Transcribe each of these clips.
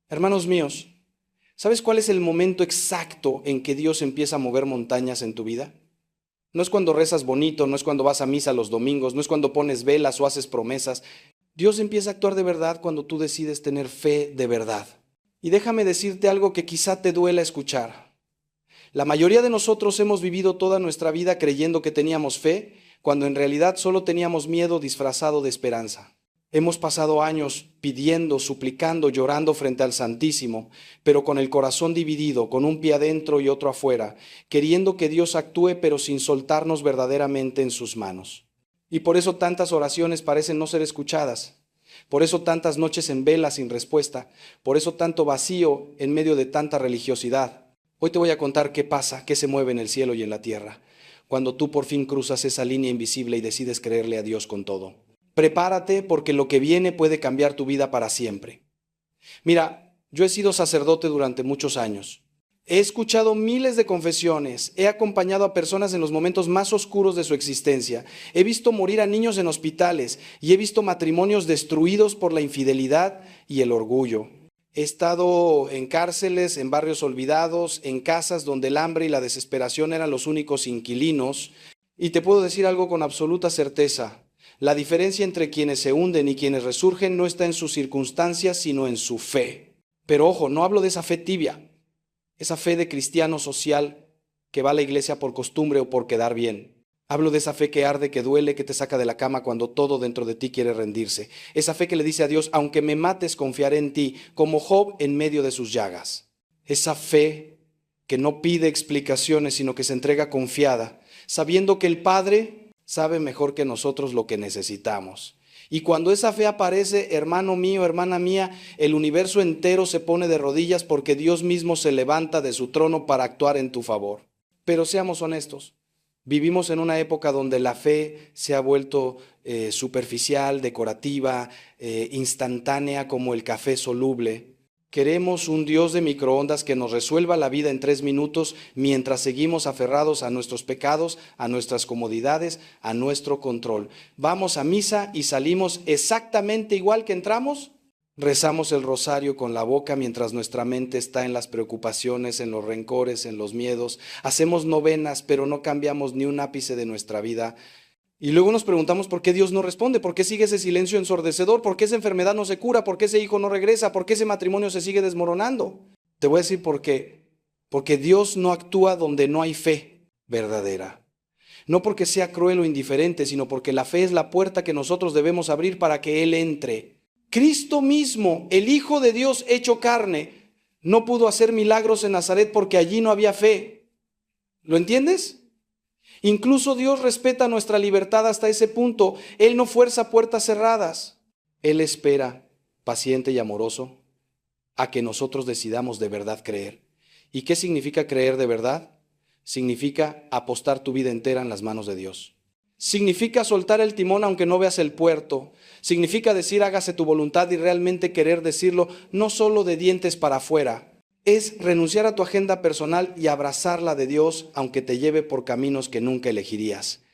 Hermanos míos, ¿sabes cuál es el momento exacto en que Dios empieza a mover montañas en tu vida? No es cuando rezas bonito, no es cuando vas a misa los domingos, no es cuando pones velas o haces promesas. Dios empieza a actuar de verdad cuando tú decides tener fe de verdad. Y déjame decirte algo que quizá te duela escuchar. La mayoría de nosotros hemos vivido toda nuestra vida creyendo que teníamos fe, cuando en realidad solo teníamos miedo disfrazado de esperanza. Hemos pasado años pidiendo, suplicando, llorando frente al Santísimo, pero con el corazón dividido, con un pie adentro y otro afuera, queriendo que Dios actúe pero sin soltarnos verdaderamente en sus manos. Y por eso tantas oraciones parecen no ser escuchadas, por eso tantas noches en vela sin respuesta, por eso tanto vacío en medio de tanta religiosidad. Hoy te voy a contar qué pasa, qué se mueve en el cielo y en la tierra, cuando tú por fin cruzas esa línea invisible y decides creerle a Dios con todo. Prepárate porque lo que viene puede cambiar tu vida para siempre. Mira, yo he sido sacerdote durante muchos años. He escuchado miles de confesiones, he acompañado a personas en los momentos más oscuros de su existencia, he visto morir a niños en hospitales y he visto matrimonios destruidos por la infidelidad y el orgullo. He estado en cárceles, en barrios olvidados, en casas donde el hambre y la desesperación eran los únicos inquilinos, y te puedo decir algo con absoluta certeza. La diferencia entre quienes se hunden y quienes resurgen no está en sus circunstancias, sino en su fe. Pero ojo, no hablo de esa fe tibia, esa fe de cristiano social que va a la iglesia por costumbre o por quedar bien. Hablo de esa fe que arde, que duele, que te saca de la cama cuando todo dentro de ti quiere rendirse. Esa fe que le dice a Dios, aunque me mates, confiaré en ti, como Job en medio de sus llagas. Esa fe que no pide explicaciones, sino que se entrega confiada, sabiendo que el Padre sabe mejor que nosotros lo que necesitamos. Y cuando esa fe aparece, hermano mío, hermana mía, el universo entero se pone de rodillas porque Dios mismo se levanta de su trono para actuar en tu favor. Pero seamos honestos, vivimos en una época donde la fe se ha vuelto superficial, decorativa, instantánea como el café soluble. Queremos un Dios de microondas que nos resuelva la vida en 3 minutos mientras seguimos aferrados a nuestros pecados, a nuestras comodidades, a nuestro control. Vamos a misa y salimos exactamente igual que entramos. Rezamos el rosario con la boca mientras nuestra mente está en las preocupaciones, en los rencores, en los miedos. Hacemos novenas, pero no cambiamos ni un ápice de nuestra vida. Y luego nos preguntamos por qué Dios no responde, por qué sigue ese silencio ensordecedor, por qué esa enfermedad no se cura, por qué ese hijo no regresa, por qué ese matrimonio se sigue desmoronando. Te voy a decir por qué. Porque Dios no actúa donde no hay fe verdadera. No porque sea cruel o indiferente, sino porque la fe es la puerta que nosotros debemos abrir para que Él entre. Cristo mismo, el Hijo de Dios hecho carne, no pudo hacer milagros en Nazaret porque allí no había fe. ¿Lo entiendes? Incluso Dios respeta nuestra libertad hasta ese punto. Él no fuerza puertas cerradas. Él espera, paciente y amoroso, a que nosotros decidamos de verdad creer. ¿Y qué significa creer de verdad? Significa apostar tu vida entera en las manos de Dios. Significa soltar el timón aunque no veas el puerto. Significa decir hágase tu voluntad y realmente querer decirlo, no solo de dientes para afuera. Es renunciar a tu agenda personal y abrazar la de Dios, aunque te lleve por caminos que nunca elegirías.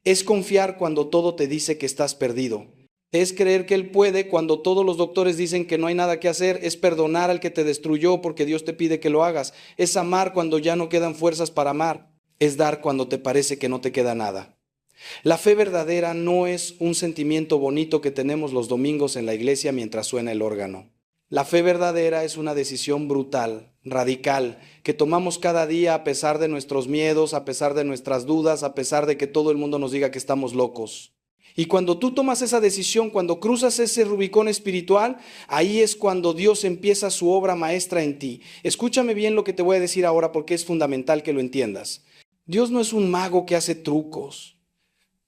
Es confiar cuando todo te dice que estás perdido. Es creer que Él puede cuando todos los doctores dicen que no hay nada que hacer. Es perdonar al que te destruyó porque Dios te pide que lo hagas. Es amar cuando ya no quedan fuerzas para amar. Es dar cuando te parece que no te queda nada. La fe verdadera no es un sentimiento bonito que tenemos los domingos en la iglesia mientras suena el órgano. La fe verdadera es una decisión brutal, radical, que tomamos cada día a pesar de nuestros miedos, a pesar de nuestras dudas, a pesar de que todo el mundo nos diga que estamos locos. Y cuando tú tomas esa decisión, cuando cruzas ese Rubicón espiritual, ahí es cuando Dios empieza su obra maestra en ti. Escúchame bien lo que te voy a decir ahora porque es fundamental que lo entiendas. Dios no es un mago que hace trucos.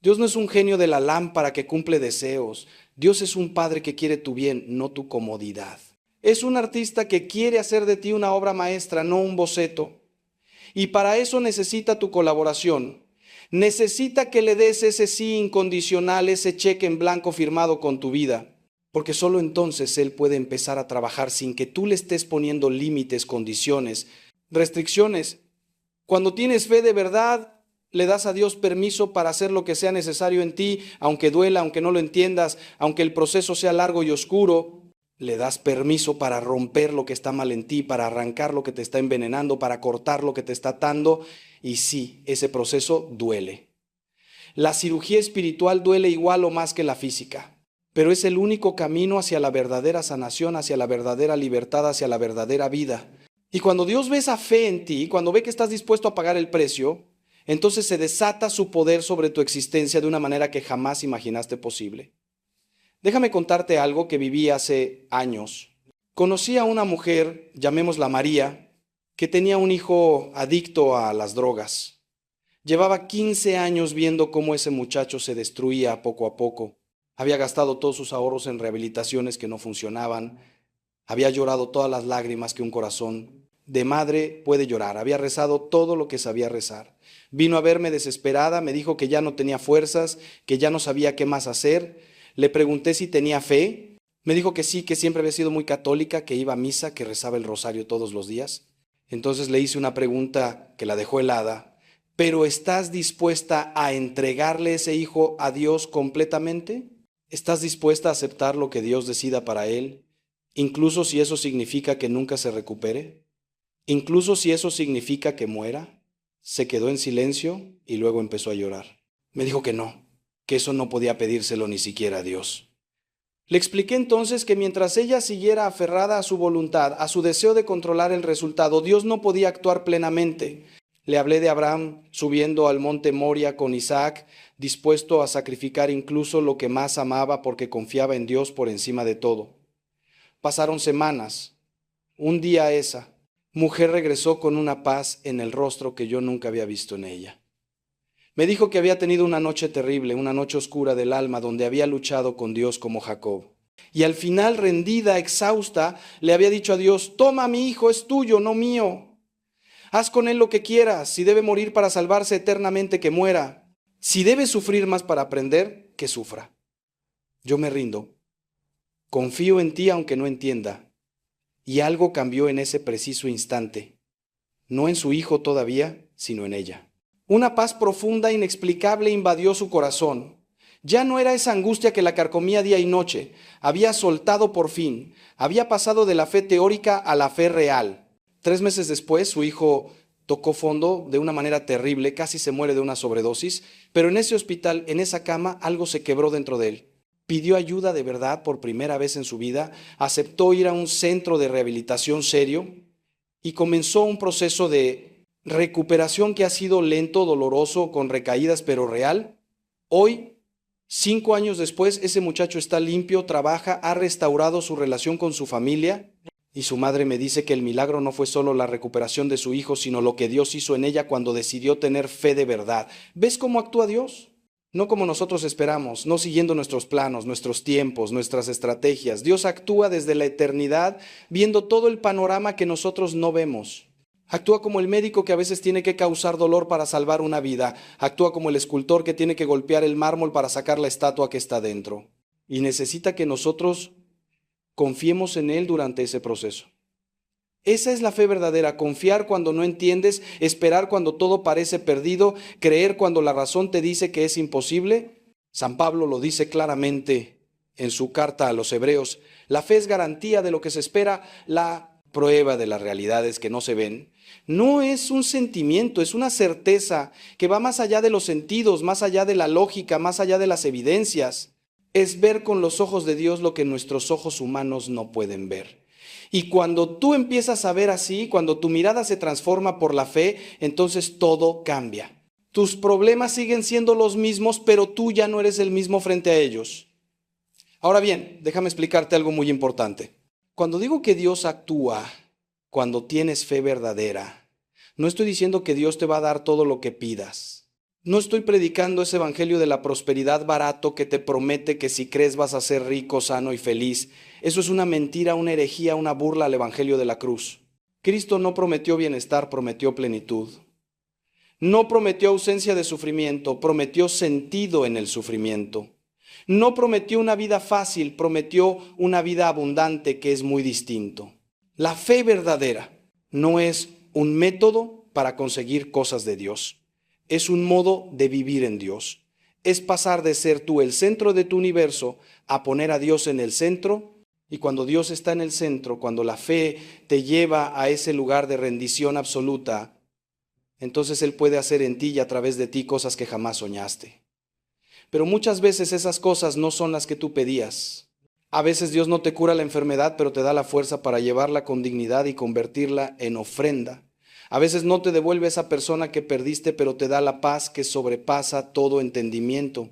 Dios no es un genio de la lámpara que cumple deseos. Dios es un Padre que quiere tu bien, no tu comodidad. Es un artista que quiere hacer de ti una obra maestra, no un boceto. Y para eso necesita tu colaboración. Necesita que le des ese sí incondicional, ese cheque en blanco firmado con tu vida. Porque solo entonces Él puede empezar a trabajar sin que tú le estés poniendo límites, condiciones, restricciones. Cuando tienes fe de verdad, le das a Dios permiso para hacer lo que sea necesario en ti, aunque duela, aunque no lo entiendas, aunque el proceso sea largo y oscuro. le das permiso para romper lo que está mal en ti, para arrancar lo que te está envenenando, para cortar lo que te está atando. Y sí, ese proceso duele. La cirugía espiritual duele igual o más que la física, pero es el único camino hacia la verdadera sanación, hacia la verdadera libertad, hacia la verdadera vida. Y cuando Dios ve esa fe en ti, cuando ve que estás dispuesto a pagar el precio, entonces se desata su poder sobre tu existencia de una manera que jamás imaginaste posible. Déjame contarte algo que viví hace años. Conocí a una mujer, llamémosla María, que tenía un hijo adicto a las drogas. Llevaba 15 años viendo cómo ese muchacho se destruía poco a poco. Había gastado todos sus ahorros en rehabilitaciones que no funcionaban. Había llorado todas las lágrimas que un corazón de madre puede llorar. Había rezado todo lo que sabía rezar. Vino a verme desesperada, me dijo que ya no tenía fuerzas, que ya no sabía qué más hacer. Le pregunté si tenía fe. Me dijo que sí, que siempre había sido muy católica, que iba a misa, que rezaba el rosario todos los días. Entonces le hice una pregunta que la dejó helada. ¿Pero estás dispuesta a entregarle ese hijo a Dios completamente? ¿Estás dispuesta a aceptar lo que Dios decida para él, incluso si eso significa que nunca se recupere? ¿Incluso si eso significa que muera? Se quedó en silencio y luego empezó a llorar. Me dijo que no, que eso no podía pedírselo ni siquiera a Dios. Le expliqué entonces que mientras ella siguiera aferrada a su voluntad, a su deseo de controlar el resultado, Dios no podía actuar plenamente. Le hablé de Abraham subiendo al monte Moria con Isaac, dispuesto a sacrificar incluso lo que más amaba porque confiaba en Dios por encima de todo. Pasaron semanas. Un día esa mujer regresó con una paz en el rostro que yo nunca había visto en ella. Me dijo que había tenido una noche terrible, una noche oscura del alma, donde había luchado con Dios como Jacob. Y al final, rendida, exhausta, le había dicho a Dios: toma a mi hijo, es tuyo, no mío. Haz con él lo que quieras. Si debe morir para salvarse eternamente, que muera. Si debe sufrir más para aprender, que sufra. Yo me rindo. Confío en ti aunque no entienda. Y algo cambió en ese preciso instante. No en su hijo todavía, sino en ella. Una paz profunda, inexplicable, invadió su corazón. Ya no era esa angustia que la carcomía día y noche. Había soltado por fin. Había pasado de la fe teórica a la fe real. 3 meses después, su hijo tocó fondo de una manera terrible, casi se muere de una sobredosis, pero en ese hospital, en esa cama, algo se quebró dentro de él. Pidió ayuda de verdad por primera vez en su vida, aceptó ir a un centro de rehabilitación serio y comenzó un proceso de recuperación que ha sido lento, doloroso, con recaídas, pero real. Hoy, 5 años después, ese muchacho está limpio, trabaja, ha restaurado su relación con su familia. Y su madre me dice que el milagro no fue solo la recuperación de su hijo, sino lo que Dios hizo en ella cuando decidió tener fe de verdad. ¿Ves cómo actúa Dios? No como nosotros esperamos, no siguiendo nuestros planos, nuestros tiempos, nuestras estrategias. Dios actúa desde la eternidad, viendo todo el panorama que nosotros no vemos. Actúa como el médico que a veces tiene que causar dolor para salvar una vida. Actúa como el escultor que tiene que golpear el mármol para sacar la estatua que está dentro. Y necesita que nosotros confiemos en Él durante ese proceso. Esa es la fe verdadera: confiar cuando no entiendes, esperar cuando todo parece perdido, creer cuando la razón te dice que es imposible. San Pablo lo dice claramente en su carta a los Hebreos: la fe es garantía de lo que se espera, la prueba de las realidades que no se ven. No es un sentimiento, es una certeza que va más allá de los sentidos, más allá de la lógica, más allá de las evidencias. Es ver con los ojos de Dios lo que nuestros ojos humanos no pueden ver. Y cuando tú empiezas a ver así, cuando tu mirada se transforma por la fe, entonces todo cambia. Tus problemas siguen siendo los mismos, pero tú ya no eres el mismo frente a ellos. Ahora bien, déjame explicarte algo muy importante. Cuando digo que Dios actúa cuando tienes fe verdadera, no estoy diciendo que Dios te va a dar todo lo que pidas. No estoy predicando ese evangelio de la prosperidad barato que te promete que si crees vas a ser rico, sano y feliz. Eso es una mentira, una herejía, una burla al evangelio de la cruz. Cristo no prometió bienestar, prometió plenitud. No prometió ausencia de sufrimiento, prometió sentido en el sufrimiento. No prometió una vida fácil, prometió una vida abundante, que es muy distinto. La fe verdadera no es un método para conseguir cosas de Dios. Es un modo de vivir en Dios. Es pasar de ser tú el centro de tu universo a poner a Dios en el centro Y cuando Dios está en el centro, cuando la fe te lleva a ese lugar de rendición absoluta, entonces Él puede hacer en ti y a través de ti cosas que jamás soñaste. Pero muchas veces esas cosas no son las que tú pedías. A veces Dios no te cura la enfermedad, pero te da la fuerza para llevarla con dignidad y convertirla en ofrenda. A veces no te devuelve esa persona que perdiste, pero te da la paz que sobrepasa todo entendimiento.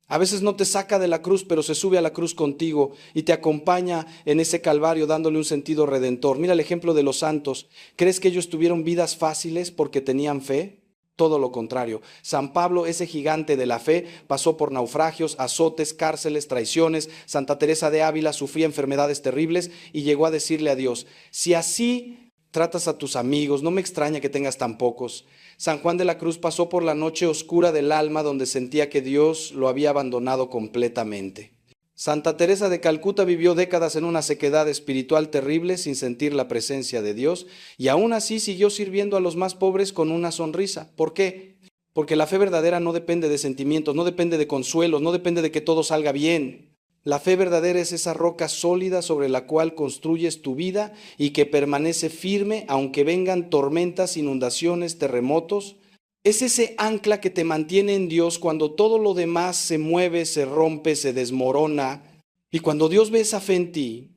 A veces no te saca de la cruz, pero se sube a la cruz contigo y te acompaña en ese calvario dándole un sentido redentor. Mira el ejemplo de los santos. ¿Crees que ellos tuvieron vidas fáciles porque tenían fe? Todo lo contrario. San Pablo, ese gigante de la fe, pasó por naufragios, azotes, cárceles, traiciones. Santa Teresa de Ávila sufría enfermedades terribles y llegó a decirle a Dios: si así tratas a tus amigos, no me extraña que tengas tan pocos. San Juan de la Cruz pasó por la noche oscura del alma donde sentía que Dios lo había abandonado completamente. Santa Teresa de Calcuta vivió décadas en una sequedad espiritual terrible sin sentir la presencia de Dios y aún así siguió sirviendo a los más pobres con una sonrisa. ¿Por qué? Porque la fe verdadera no depende de sentimientos, no depende de consuelos, no depende de que todo salga bien. La fe verdadera es esa roca sólida sobre la cual construyes tu vida y que permanece firme aunque vengan tormentas, inundaciones, terremotos. Es ese ancla que te mantiene en Dios cuando todo lo demás se mueve, se rompe, se desmorona. Y cuando Dios ve esa fe en ti,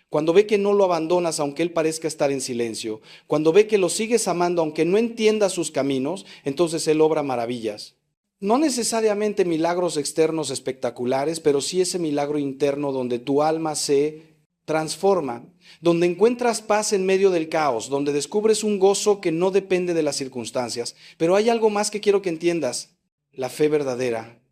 cuando ve que no lo abandonas aunque Él parezca estar en silencio, cuando ve que lo sigues amando aunque no entiendas sus caminos, entonces Él obra maravillas. No necesariamente milagros externos espectaculares, pero sí ese milagro interno donde tu alma se transforma, donde encuentras paz en medio del caos, donde descubres un gozo que no depende de las circunstancias. Pero hay algo más que quiero que entiendas. La fe verdadera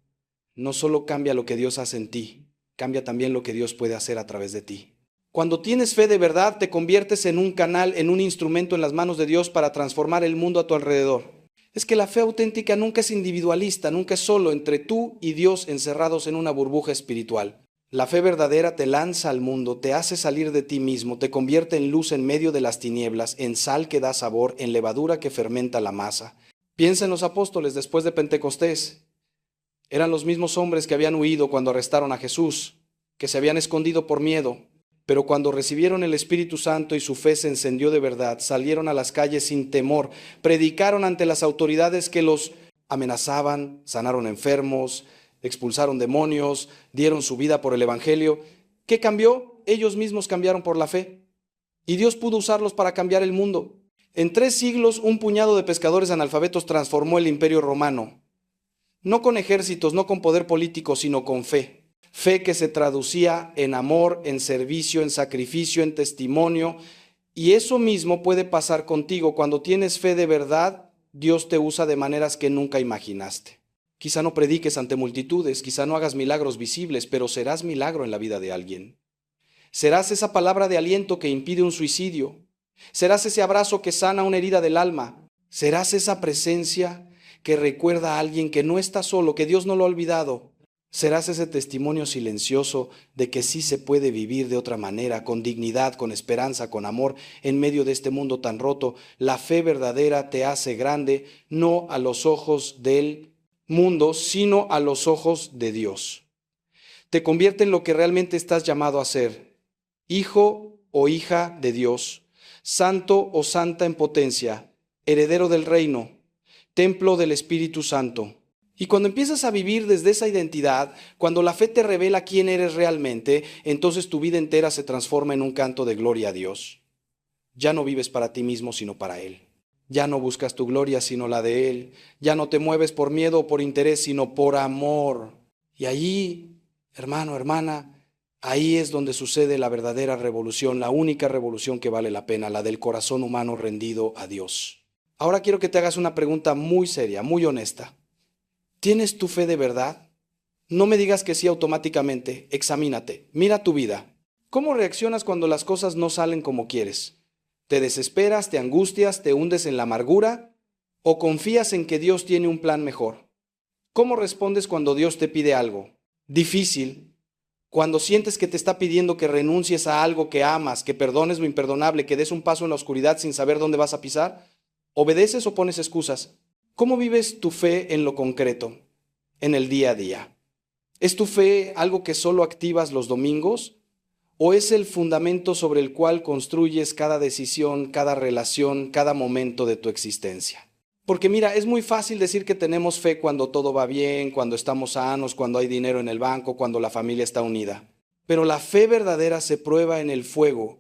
no solo cambia lo que Dios hace en ti, cambia también lo que Dios puede hacer a través de ti. Cuando tienes fe de verdad, te conviertes en un canal, en un instrumento en las manos de Dios para transformar el mundo a tu alrededor. Es que la fe auténtica nunca es individualista, nunca es solo entre tú y Dios encerrados en una burbuja espiritual. La fe verdadera te lanza al mundo, te hace salir de ti mismo, te convierte en luz en medio de las tinieblas, en sal que da sabor, en levadura que fermenta la masa. Piensa en los apóstoles después de Pentecostés. Eran los mismos hombres que habían huido cuando arrestaron a Jesús, que se habían escondido por miedo. Pero cuando recibieron el Espíritu Santo y su fe se encendió de verdad, salieron a las calles sin temor, predicaron ante las autoridades que los amenazaban, sanaron enfermos, expulsaron demonios, dieron su vida por el Evangelio. ¿Qué cambió? Ellos mismos cambiaron por la fe. Y Dios pudo usarlos para cambiar el mundo. En 3 siglos, un puñado de pescadores analfabetos transformó el Imperio Romano. No con ejércitos, no con poder político, sino con fe. Fe que se traducía en amor, en servicio, en sacrificio, en testimonio. Y eso mismo puede pasar contigo. Cuando tienes fe de verdad, Dios te usa de maneras que nunca imaginaste. Quizá no prediques ante multitudes, quizá no hagas milagros visibles, pero serás milagro en la vida de alguien. Serás esa palabra de aliento que impide un suicidio. Serás ese abrazo que sana una herida del alma. Serás esa presencia que recuerda a alguien que no está solo, que Dios no lo ha olvidado. Serás ese testimonio silencioso de que sí se puede vivir de otra manera, con dignidad, con esperanza, con amor, en medio de este mundo tan roto. La fe verdadera te hace grande, no a los ojos del mundo, sino a los ojos de Dios. Te convierte en lo que realmente estás llamado a ser, hijo o hija de Dios, santo o santa en potencia, heredero del reino, templo del Espíritu Santo. Y cuando empiezas a vivir desde esa identidad, cuando la fe te revela quién eres realmente, entonces tu vida entera se transforma en un canto de gloria a Dios. Ya no vives para ti mismo, sino para Él. Ya no buscas tu gloria, sino la de Él. Ya no te mueves por miedo o por interés, sino por amor. Y allí, hermano, hermana, ahí es donde sucede la verdadera revolución, la única revolución que vale la pena, la del corazón humano rendido a Dios. Ahora quiero que te hagas una pregunta muy seria, muy honesta. ¿Tienes tu fe de verdad? No me digas que sí automáticamente, examínate, mira tu vida. ¿Cómo reaccionas cuando las cosas no salen como quieres? ¿Te desesperas, te angustias, te hundes en la amargura? ¿O confías en que Dios tiene un plan mejor? ¿Cómo respondes cuando Dios te pide algo? Difícil. Cuando sientes que te está pidiendo que renuncies a algo que amas, que perdones lo imperdonable, que des un paso en la oscuridad sin saber dónde vas a pisar. ¿Obedeces o pones excusas? ¿Cómo vives tu fe en lo concreto, en el día a día? ¿Es tu fe algo que solo activas los domingos? ¿O es el fundamento sobre el cual construyes cada decisión, cada relación, cada momento de tu existencia? Porque mira, es muy fácil decir que tenemos fe cuando todo va bien, cuando estamos sanos, cuando hay dinero en el banco, cuando la familia está unida. Pero la fe verdadera se prueba en el fuego,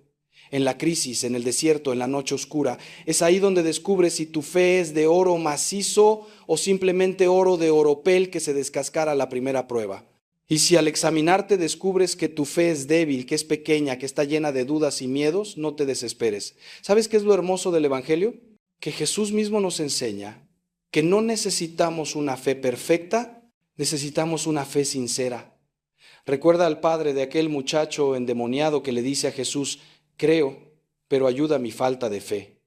en la crisis, en el desierto, en la noche oscura. Es ahí donde descubres si tu fe es de oro macizo o simplemente oro de oropel que se descascara a la primera prueba. Y si al examinarte descubres que tu fe es débil, que es pequeña, que está llena de dudas y miedos, no te desesperes. ¿Sabes qué es lo hermoso del Evangelio? Que Jesús mismo nos enseña que no necesitamos una fe perfecta, necesitamos una fe sincera. Recuerda al padre de aquel muchacho endemoniado que le dice a Jesús: creo, pero ayuda a mi falta de fe.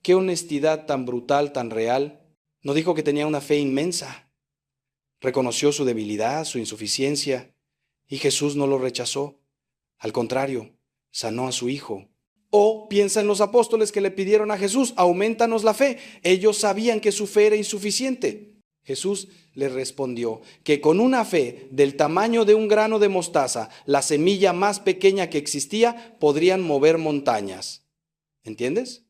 Qué honestidad tan brutal, tan real. No dijo que tenía una fe inmensa. Reconoció su debilidad, su insuficiencia, y Jesús no lo rechazó. Al contrario, sanó a su hijo. O piensa en los apóstoles que le pidieron a Jesús: aumentanos la fe. Ellos sabían que su fe era insuficiente. Jesús les respondió que con una fe del tamaño de un grano de mostaza, la semilla más pequeña que existía, podrían mover montañas. ¿Entiendes?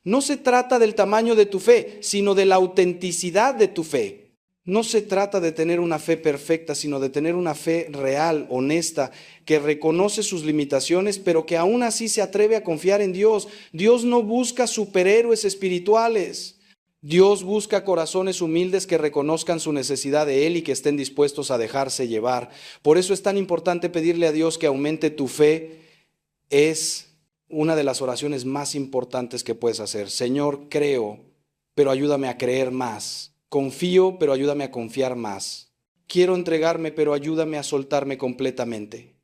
No se trata del tamaño de tu fe, sino de la autenticidad de tu fe. No se trata de tener una fe perfecta, sino de tener una fe real, honesta, que reconoce sus limitaciones, pero que aún así se atreve a confiar en Dios. Dios no busca superhéroes espirituales. Dios busca corazones humildes que reconozcan su necesidad de Él y que estén dispuestos a dejarse llevar. Por eso es tan importante pedirle a Dios que aumente tu fe. Es una de las oraciones más importantes que puedes hacer. Señor, creo, pero ayúdame a creer más. Confío, pero ayúdame a confiar más. Quiero entregarme, pero ayúdame a soltarme completamente.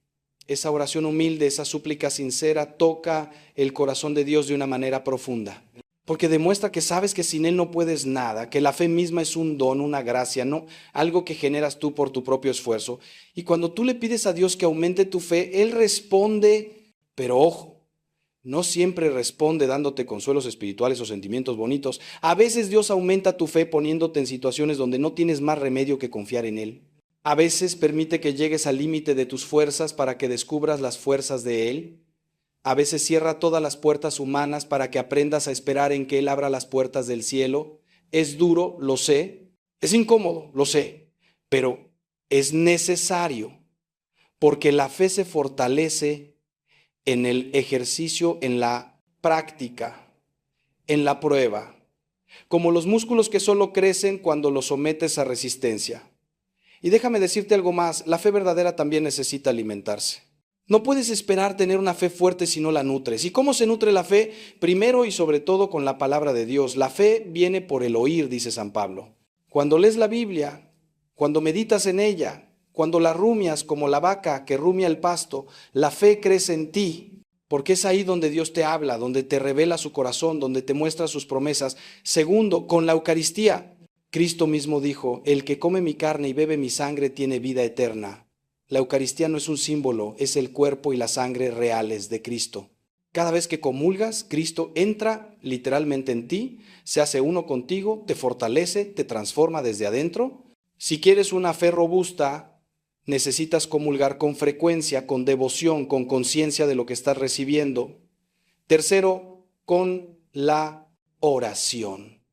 Esa oración humilde, esa súplica sincera, toca el corazón de Dios de una manera profunda. Porque demuestra que sabes que sin Él no puedes nada, que la fe misma es un don, una gracia, no algo que generas tú por tu propio esfuerzo. Y cuando tú le pides a Dios que aumente tu fe, Él responde, pero ojo, no siempre responde dándote consuelos espirituales o sentimientos bonitos. A veces Dios aumenta tu fe poniéndote en situaciones donde no tienes más remedio que confiar en Él. A veces permite que llegues al límite de tus fuerzas para que descubras las fuerzas de Él. A veces cierra todas las puertas humanas para que aprendas a esperar en que Él abra las puertas del cielo. Es duro, lo sé. Es incómodo, lo sé. Pero es necesario, porque la fe se fortalece en el ejercicio, en la práctica, en la prueba. Como los músculos que solo crecen cuando los sometes a resistencia. Y déjame decirte algo más, la fe verdadera también necesita alimentarse. No puedes esperar tener una fe fuerte si no la nutres. ¿Y cómo se nutre la fe? Primero y sobre todo con la palabra de Dios. La fe viene por el oír, dice San Pablo. Cuando lees la Biblia, cuando meditas en ella, cuando la rumias como la vaca que rumia el pasto, la fe crece en ti, porque es ahí donde Dios te habla, donde te revela su corazón, donde te muestra sus promesas. Segundo, con la Eucaristía. Cristo mismo dijo: el que come mi carne y bebe mi sangre tiene vida eterna. La Eucaristía no es un símbolo, es el cuerpo y la sangre reales de Cristo. Cada vez que comulgas, Cristo entra literalmente en ti, se hace uno contigo, te fortalece, te transforma desde adentro. Si quieres una fe robusta, necesitas comulgar con frecuencia, con devoción, con conciencia de lo que estás recibiendo. Tercero, con la oración.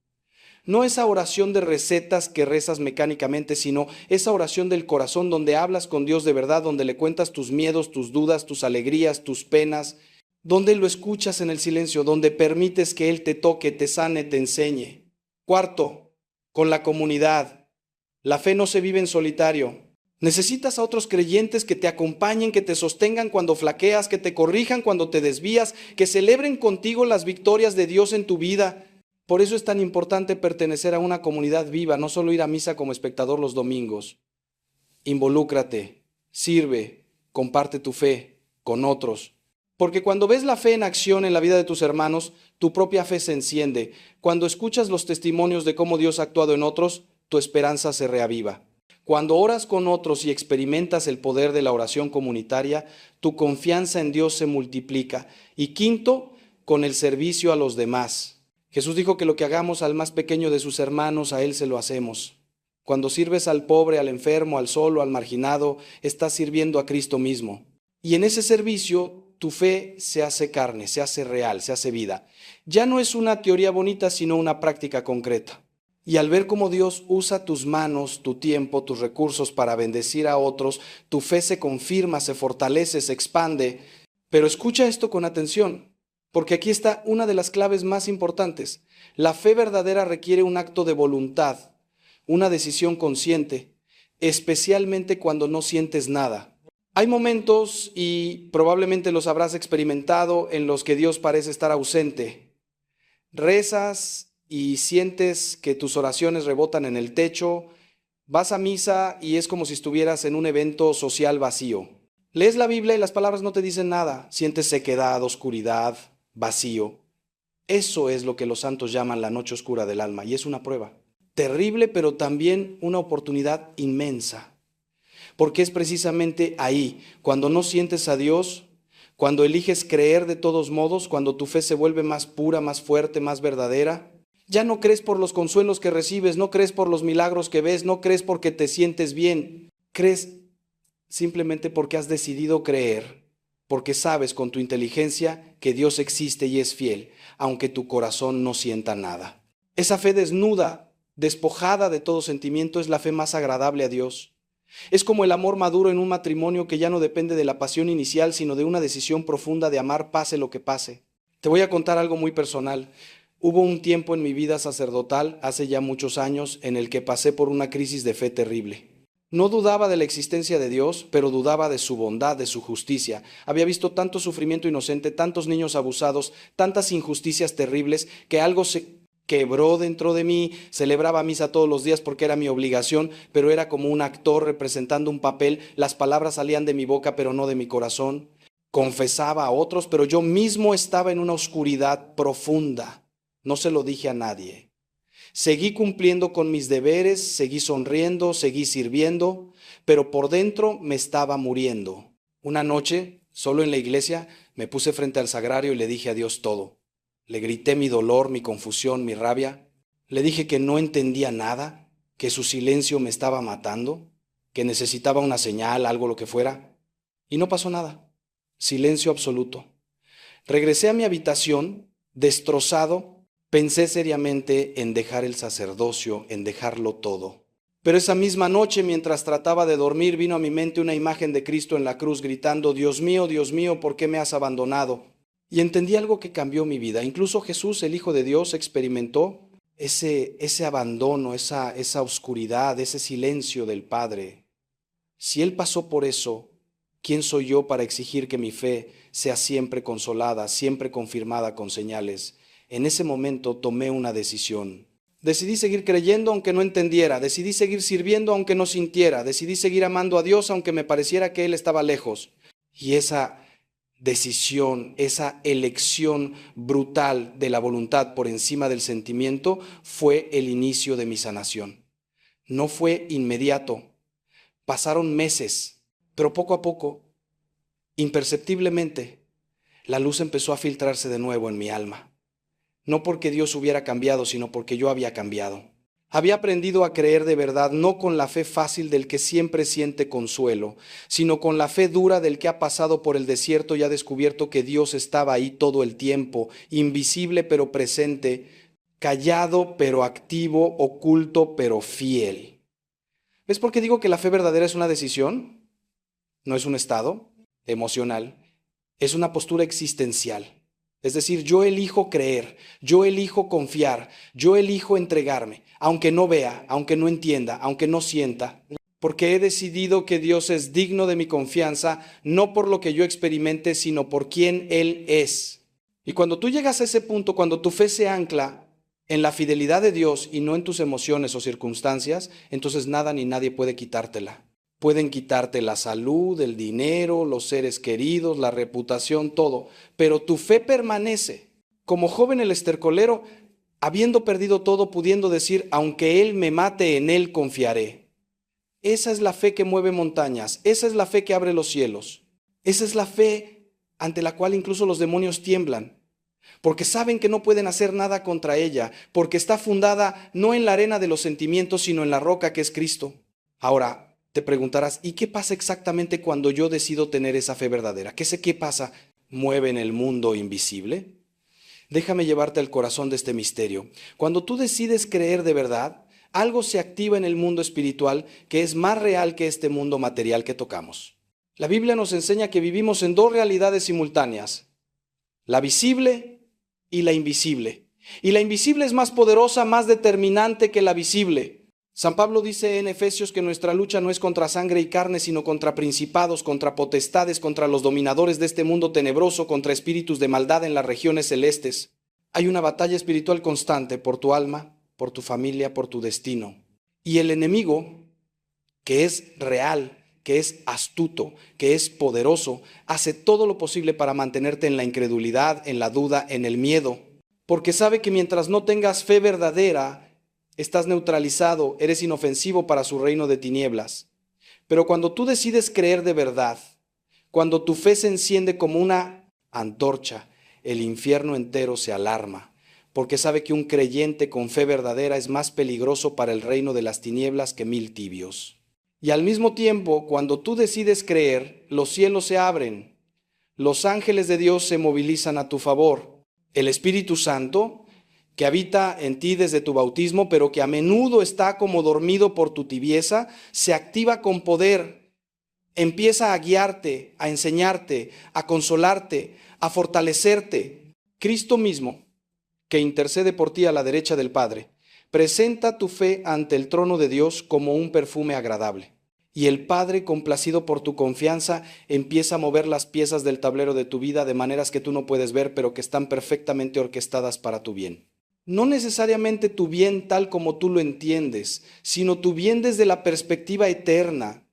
No esa oración de recetas que rezas mecánicamente, sino esa oración del corazón donde hablas con Dios de verdad, donde le cuentas tus miedos, tus dudas, tus alegrías, tus penas, donde lo escuchas en el silencio, donde permites que Él te toque, te sane, te enseñe. Cuarto, con la comunidad. La fe no se vive en solitario. Necesitas a otros creyentes que te acompañen, que te sostengan cuando flaqueas, que te corrijan cuando te desvías, que celebren contigo las victorias de Dios en tu vida. Por eso es tan importante pertenecer a una comunidad viva, no solo ir a misa como espectador los domingos. Involúcrate, sirve, comparte tu fe con otros. Porque cuando ves la fe en acción en la vida de tus hermanos, tu propia fe se enciende. Cuando escuchas los testimonios de cómo Dios ha actuado en otros, tu esperanza se reaviva. Cuando oras con otros y experimentas el poder de la oración comunitaria, tu confianza en Dios se multiplica. Y quinto, con el servicio a los demás. Jesús dijo que lo que hagamos al más pequeño de sus hermanos, a Él se lo hacemos. Cuando sirves al pobre, al enfermo, al solo, al marginado, estás sirviendo a Cristo mismo. Y en ese servicio tu fe se hace carne, se hace real, se hace vida. Ya no es una teoría bonita, sino una práctica concreta. Y al ver cómo Dios usa tus manos, tu tiempo, tus recursos para bendecir a otros, tu fe se confirma, se fortalece, se expande. Pero escucha esto con atención, porque aquí está una de las claves más importantes. La fe verdadera requiere un acto de voluntad, una decisión consciente, especialmente cuando no sientes nada. Hay momentos, y probablemente los habrás experimentado, en los que Dios parece estar ausente. Rezas y sientes que tus oraciones rebotan en el techo, vas a misa y es como si estuvieras en un evento social vacío. Lees la Biblia y las palabras no te dicen nada, sientes sequedad, oscuridad, vacío. Eso es lo que los santos llaman la noche oscura del alma, y es una prueba terrible, pero también una oportunidad inmensa. Porque es precisamente ahí, cuando no sientes a Dios, cuando eliges creer de todos modos, cuando tu fe se vuelve más pura, más fuerte, más verdadera. Ya no crees por los consuelos que recibes, no crees por los milagros que ves, no crees porque te sientes bien. Crees simplemente porque has decidido creer, porque sabes con tu inteligencia que Dios existe y es fiel, aunque tu corazón no sienta nada. Esa fe desnuda, despojada de todo sentimiento, es la fe más agradable a Dios. Es como el amor maduro en un matrimonio que ya no depende de la pasión inicial, sino de una decisión profunda de amar pase lo que pase. Te voy a contar algo muy personal. Hubo un tiempo en mi vida sacerdotal, hace ya muchos años, en el que pasé por una crisis de fe terrible. No dudaba de la existencia de Dios, pero dudaba de su bondad, de su justicia. Había visto tanto sufrimiento inocente, tantos niños abusados, tantas injusticias terribles, que algo se quebró dentro de mí. Celebraba misa todos los días porque era mi obligación, pero era como un actor representando un papel. Las palabras salían de mi boca, pero no de mi corazón. Confesaba a otros, pero yo mismo estaba en una oscuridad profunda. No se lo dije a nadie. Seguí cumpliendo con mis deberes, seguí sonriendo, seguí sirviendo, pero por dentro me estaba muriendo. Una noche, solo en la iglesia, me puse frente al sagrario y le dije a Dios todo. Le grité mi dolor, mi confusión, mi rabia. Le dije que no entendía nada, que su silencio me estaba matando, que necesitaba una señal, algo lo que fuera. Y no pasó nada. Silencio absoluto. Regresé a mi habitación, destrozado. Pensé seriamente en dejar el sacerdocio, en dejarlo todo. Pero esa misma noche, mientras trataba de dormir, vino a mi mente una imagen de Cristo en la cruz gritando, Dios mío, ¿por qué me has abandonado? Y entendí algo que cambió mi vida. Incluso Jesús, el Hijo de Dios, experimentó ese abandono, esa oscuridad, ese silencio del Padre. Si Él pasó por eso, ¿quién soy yo para exigir que mi fe sea siempre consolada, siempre confirmada con señales? En ese momento tomé una decisión. Decidí seguir creyendo aunque no entendiera, decidí seguir sirviendo aunque no sintiera, decidí seguir amando a Dios aunque me pareciera que Él estaba lejos. Y esa decisión, esa elección brutal de la voluntad por encima del sentimiento fue el inicio de mi sanación. No fue inmediato, pasaron meses, pero poco a poco, imperceptiblemente, la luz empezó a filtrarse de nuevo en mi alma. No porque Dios hubiera cambiado, sino porque yo había cambiado. Había aprendido a creer de verdad, no con la fe fácil del que siempre siente consuelo, sino con la fe dura del que ha pasado por el desierto y ha descubierto que Dios estaba ahí todo el tiempo, invisible pero presente, callado pero activo, oculto pero fiel. ¿Ves por qué digo que la fe verdadera es una decisión? No es un estado emocional, es una postura existencial. Es decir, yo elijo creer, yo elijo confiar, yo elijo entregarme, aunque no vea, aunque no entienda, aunque no sienta, porque he decidido que Dios es digno de mi confianza, no por lo que yo experimente, sino por quien Él es. Y cuando tú llegas a ese punto, cuando tu fe se ancla en la fidelidad de Dios y no en tus emociones o circunstancias, entonces nada ni nadie puede quitártela. Pueden quitarte la salud, el dinero, los seres queridos, la reputación, todo. Pero tu fe permanece. Como joven el estercolero, habiendo perdido todo, pudiendo decir, aunque Él me mate, en Él confiaré. Esa es la fe que mueve montañas. Esa es la fe que abre los cielos. Esa es la fe ante la cual incluso los demonios tiemblan. Porque saben que no pueden hacer nada contra ella. Porque está fundada no en la arena de los sentimientos, sino en la roca que es Cristo. Ahora, Te preguntarás, ¿y qué pasa exactamente cuando yo decido tener esa fe verdadera? ¿Qué sé qué pasa? ¿Mueve en el mundo invisible? Déjame llevarte al corazón de este misterio. Cuando tú decides creer de verdad, algo se activa en el mundo espiritual que es más real que este mundo material que tocamos. La Biblia nos enseña que vivimos en dos realidades simultáneas, la visible y la invisible. Y la invisible es más poderosa, más determinante que la visible. San Pablo dice en Efesios que nuestra lucha no es contra sangre y carne, sino contra principados, contra potestades, contra los dominadores de este mundo tenebroso, contra espíritus de maldad en las regiones celestes. Hay una batalla espiritual constante por tu alma, por tu familia, por tu destino. Y el enemigo, que es real, que es astuto, que es poderoso, hace todo lo posible para mantenerte en la incredulidad, en la duda, en el miedo, porque sabe que mientras no tengas fe verdadera, estás neutralizado, eres inofensivo para su reino de tinieblas. Pero cuando tú decides creer de verdad, cuando tu fe se enciende como una antorcha, el infierno entero se alarma, porque sabe que un creyente con fe verdadera es más peligroso para el reino de las tinieblas que 1000 tibios. Y al mismo tiempo, cuando tú decides creer, los cielos se abren, los ángeles de Dios se movilizan a tu favor. El Espíritu Santo, que habita en ti desde tu bautismo, pero que a menudo está como dormido por tu tibieza, se activa con poder, empieza a guiarte, a enseñarte, a consolarte, a fortalecerte. Cristo mismo, que intercede por ti a la derecha del Padre, presenta tu fe ante el trono de Dios como un perfume agradable. Y el Padre, complacido por tu confianza, empieza a mover las piezas del tablero de tu vida de maneras que tú no puedes ver, pero que están perfectamente orquestadas para tu bien. No necesariamente tu bien tal como tú lo entiendes, sino tu bien desde la perspectiva eterna.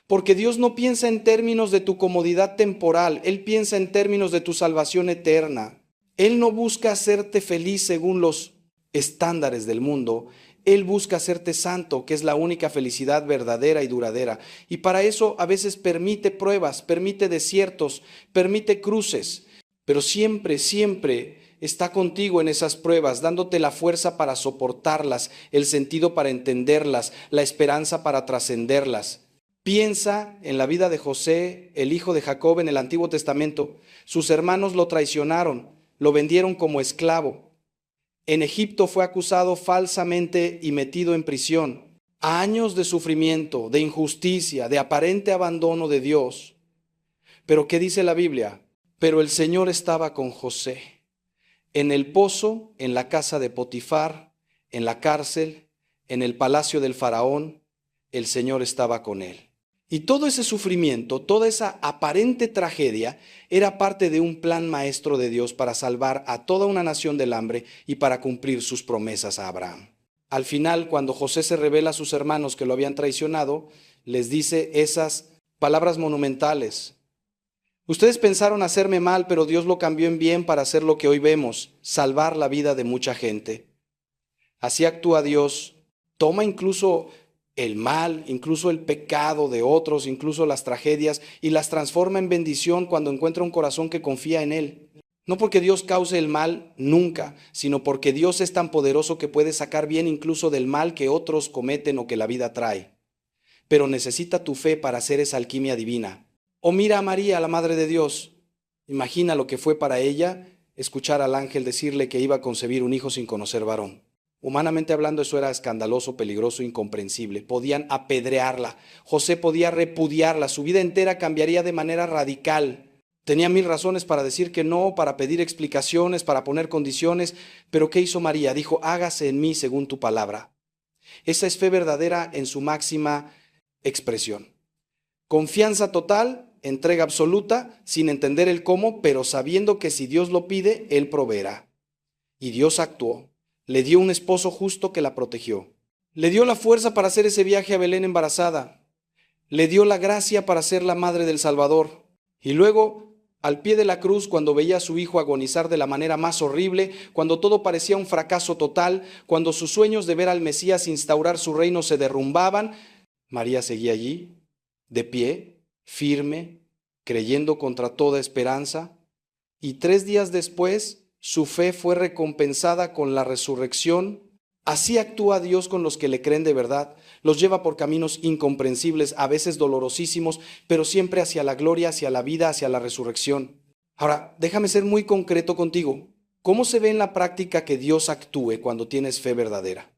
Porque Dios no piensa en términos de tu comodidad temporal, Él piensa en términos de tu salvación eterna. Él no busca hacerte feliz según los estándares del mundo. Él busca hacerte santo, que es la única felicidad verdadera y duradera. Y para eso a veces permite pruebas, permite desiertos, permite cruces. Pero siempre, siempre está contigo en esas pruebas, dándote la fuerza para soportarlas, el sentido para entenderlas, la esperanza para trascenderlas. Piensa en la vida de José, el hijo de Jacob en el Antiguo Testamento. Sus hermanos lo traicionaron, lo vendieron como esclavo. En Egipto fue acusado falsamente y metido en prisión. Años de sufrimiento, de injusticia, de aparente abandono de Dios. Pero ¿qué dice la Biblia? Pero el Señor estaba con José. En el pozo, en la casa de Potifar, en la cárcel, en el palacio del faraón, el Señor estaba con él. Y todo ese sufrimiento, toda esa aparente tragedia, era parte de un plan maestro de Dios para salvar a toda una nación del hambre y para cumplir sus promesas a Abraham. Al final, cuando José se revela a sus hermanos que lo habían traicionado, les dice esas palabras monumentales. Ustedes pensaron hacerme mal, pero Dios lo cambió en bien para hacer lo que hoy vemos, salvar la vida de mucha gente. Así actúa Dios. Toma incluso el mal, incluso el pecado de otros, incluso las tragedias, y las transforma en bendición cuando encuentra un corazón que confía en Él. No porque Dios cause el mal nunca, sino porque Dios es tan poderoso que puede sacar bien incluso del mal que otros cometen o que la vida trae. Pero necesita tu fe para hacer esa alquimia divina. O mira a María, la Madre de Dios. Imagina lo que fue para ella escuchar al ángel decirle que iba a concebir un hijo sin conocer varón. Humanamente hablando, eso era escandaloso, peligroso, incomprensible. Podían apedrearla. José podía repudiarla. Su vida entera cambiaría de manera radical. Tenía 1000 razones para decir que no, para pedir explicaciones, para poner condiciones. Pero ¿qué hizo María? Dijo, hágase en mí según tu palabra. Esa es fe verdadera en su máxima expresión. Confianza total, entrega absoluta, sin entender el cómo, pero sabiendo que si Dios lo pide, Él proveerá. Y Dios actuó. Le dio un esposo justo que la protegió. Le dio la fuerza para hacer ese viaje a Belén embarazada. Le dio la gracia para ser la madre del Salvador. Y luego, al pie de la cruz, cuando veía a su hijo agonizar de la manera más horrible, cuando todo parecía un fracaso total, cuando sus sueños de ver al Mesías instaurar su reino se derrumbaban, María seguía allí, de pie, firme, creyendo contra toda esperanza. Y 3 días después, su fe fue recompensada con la resurrección. Así actúa Dios con los que le creen de verdad. Los lleva por caminos incomprensibles, a veces dolorosísimos, pero siempre hacia la gloria, hacia la vida, hacia la resurrección. Ahora, déjame ser muy concreto contigo. ¿Cómo se ve en la práctica que Dios actúe cuando tienes fe verdadera?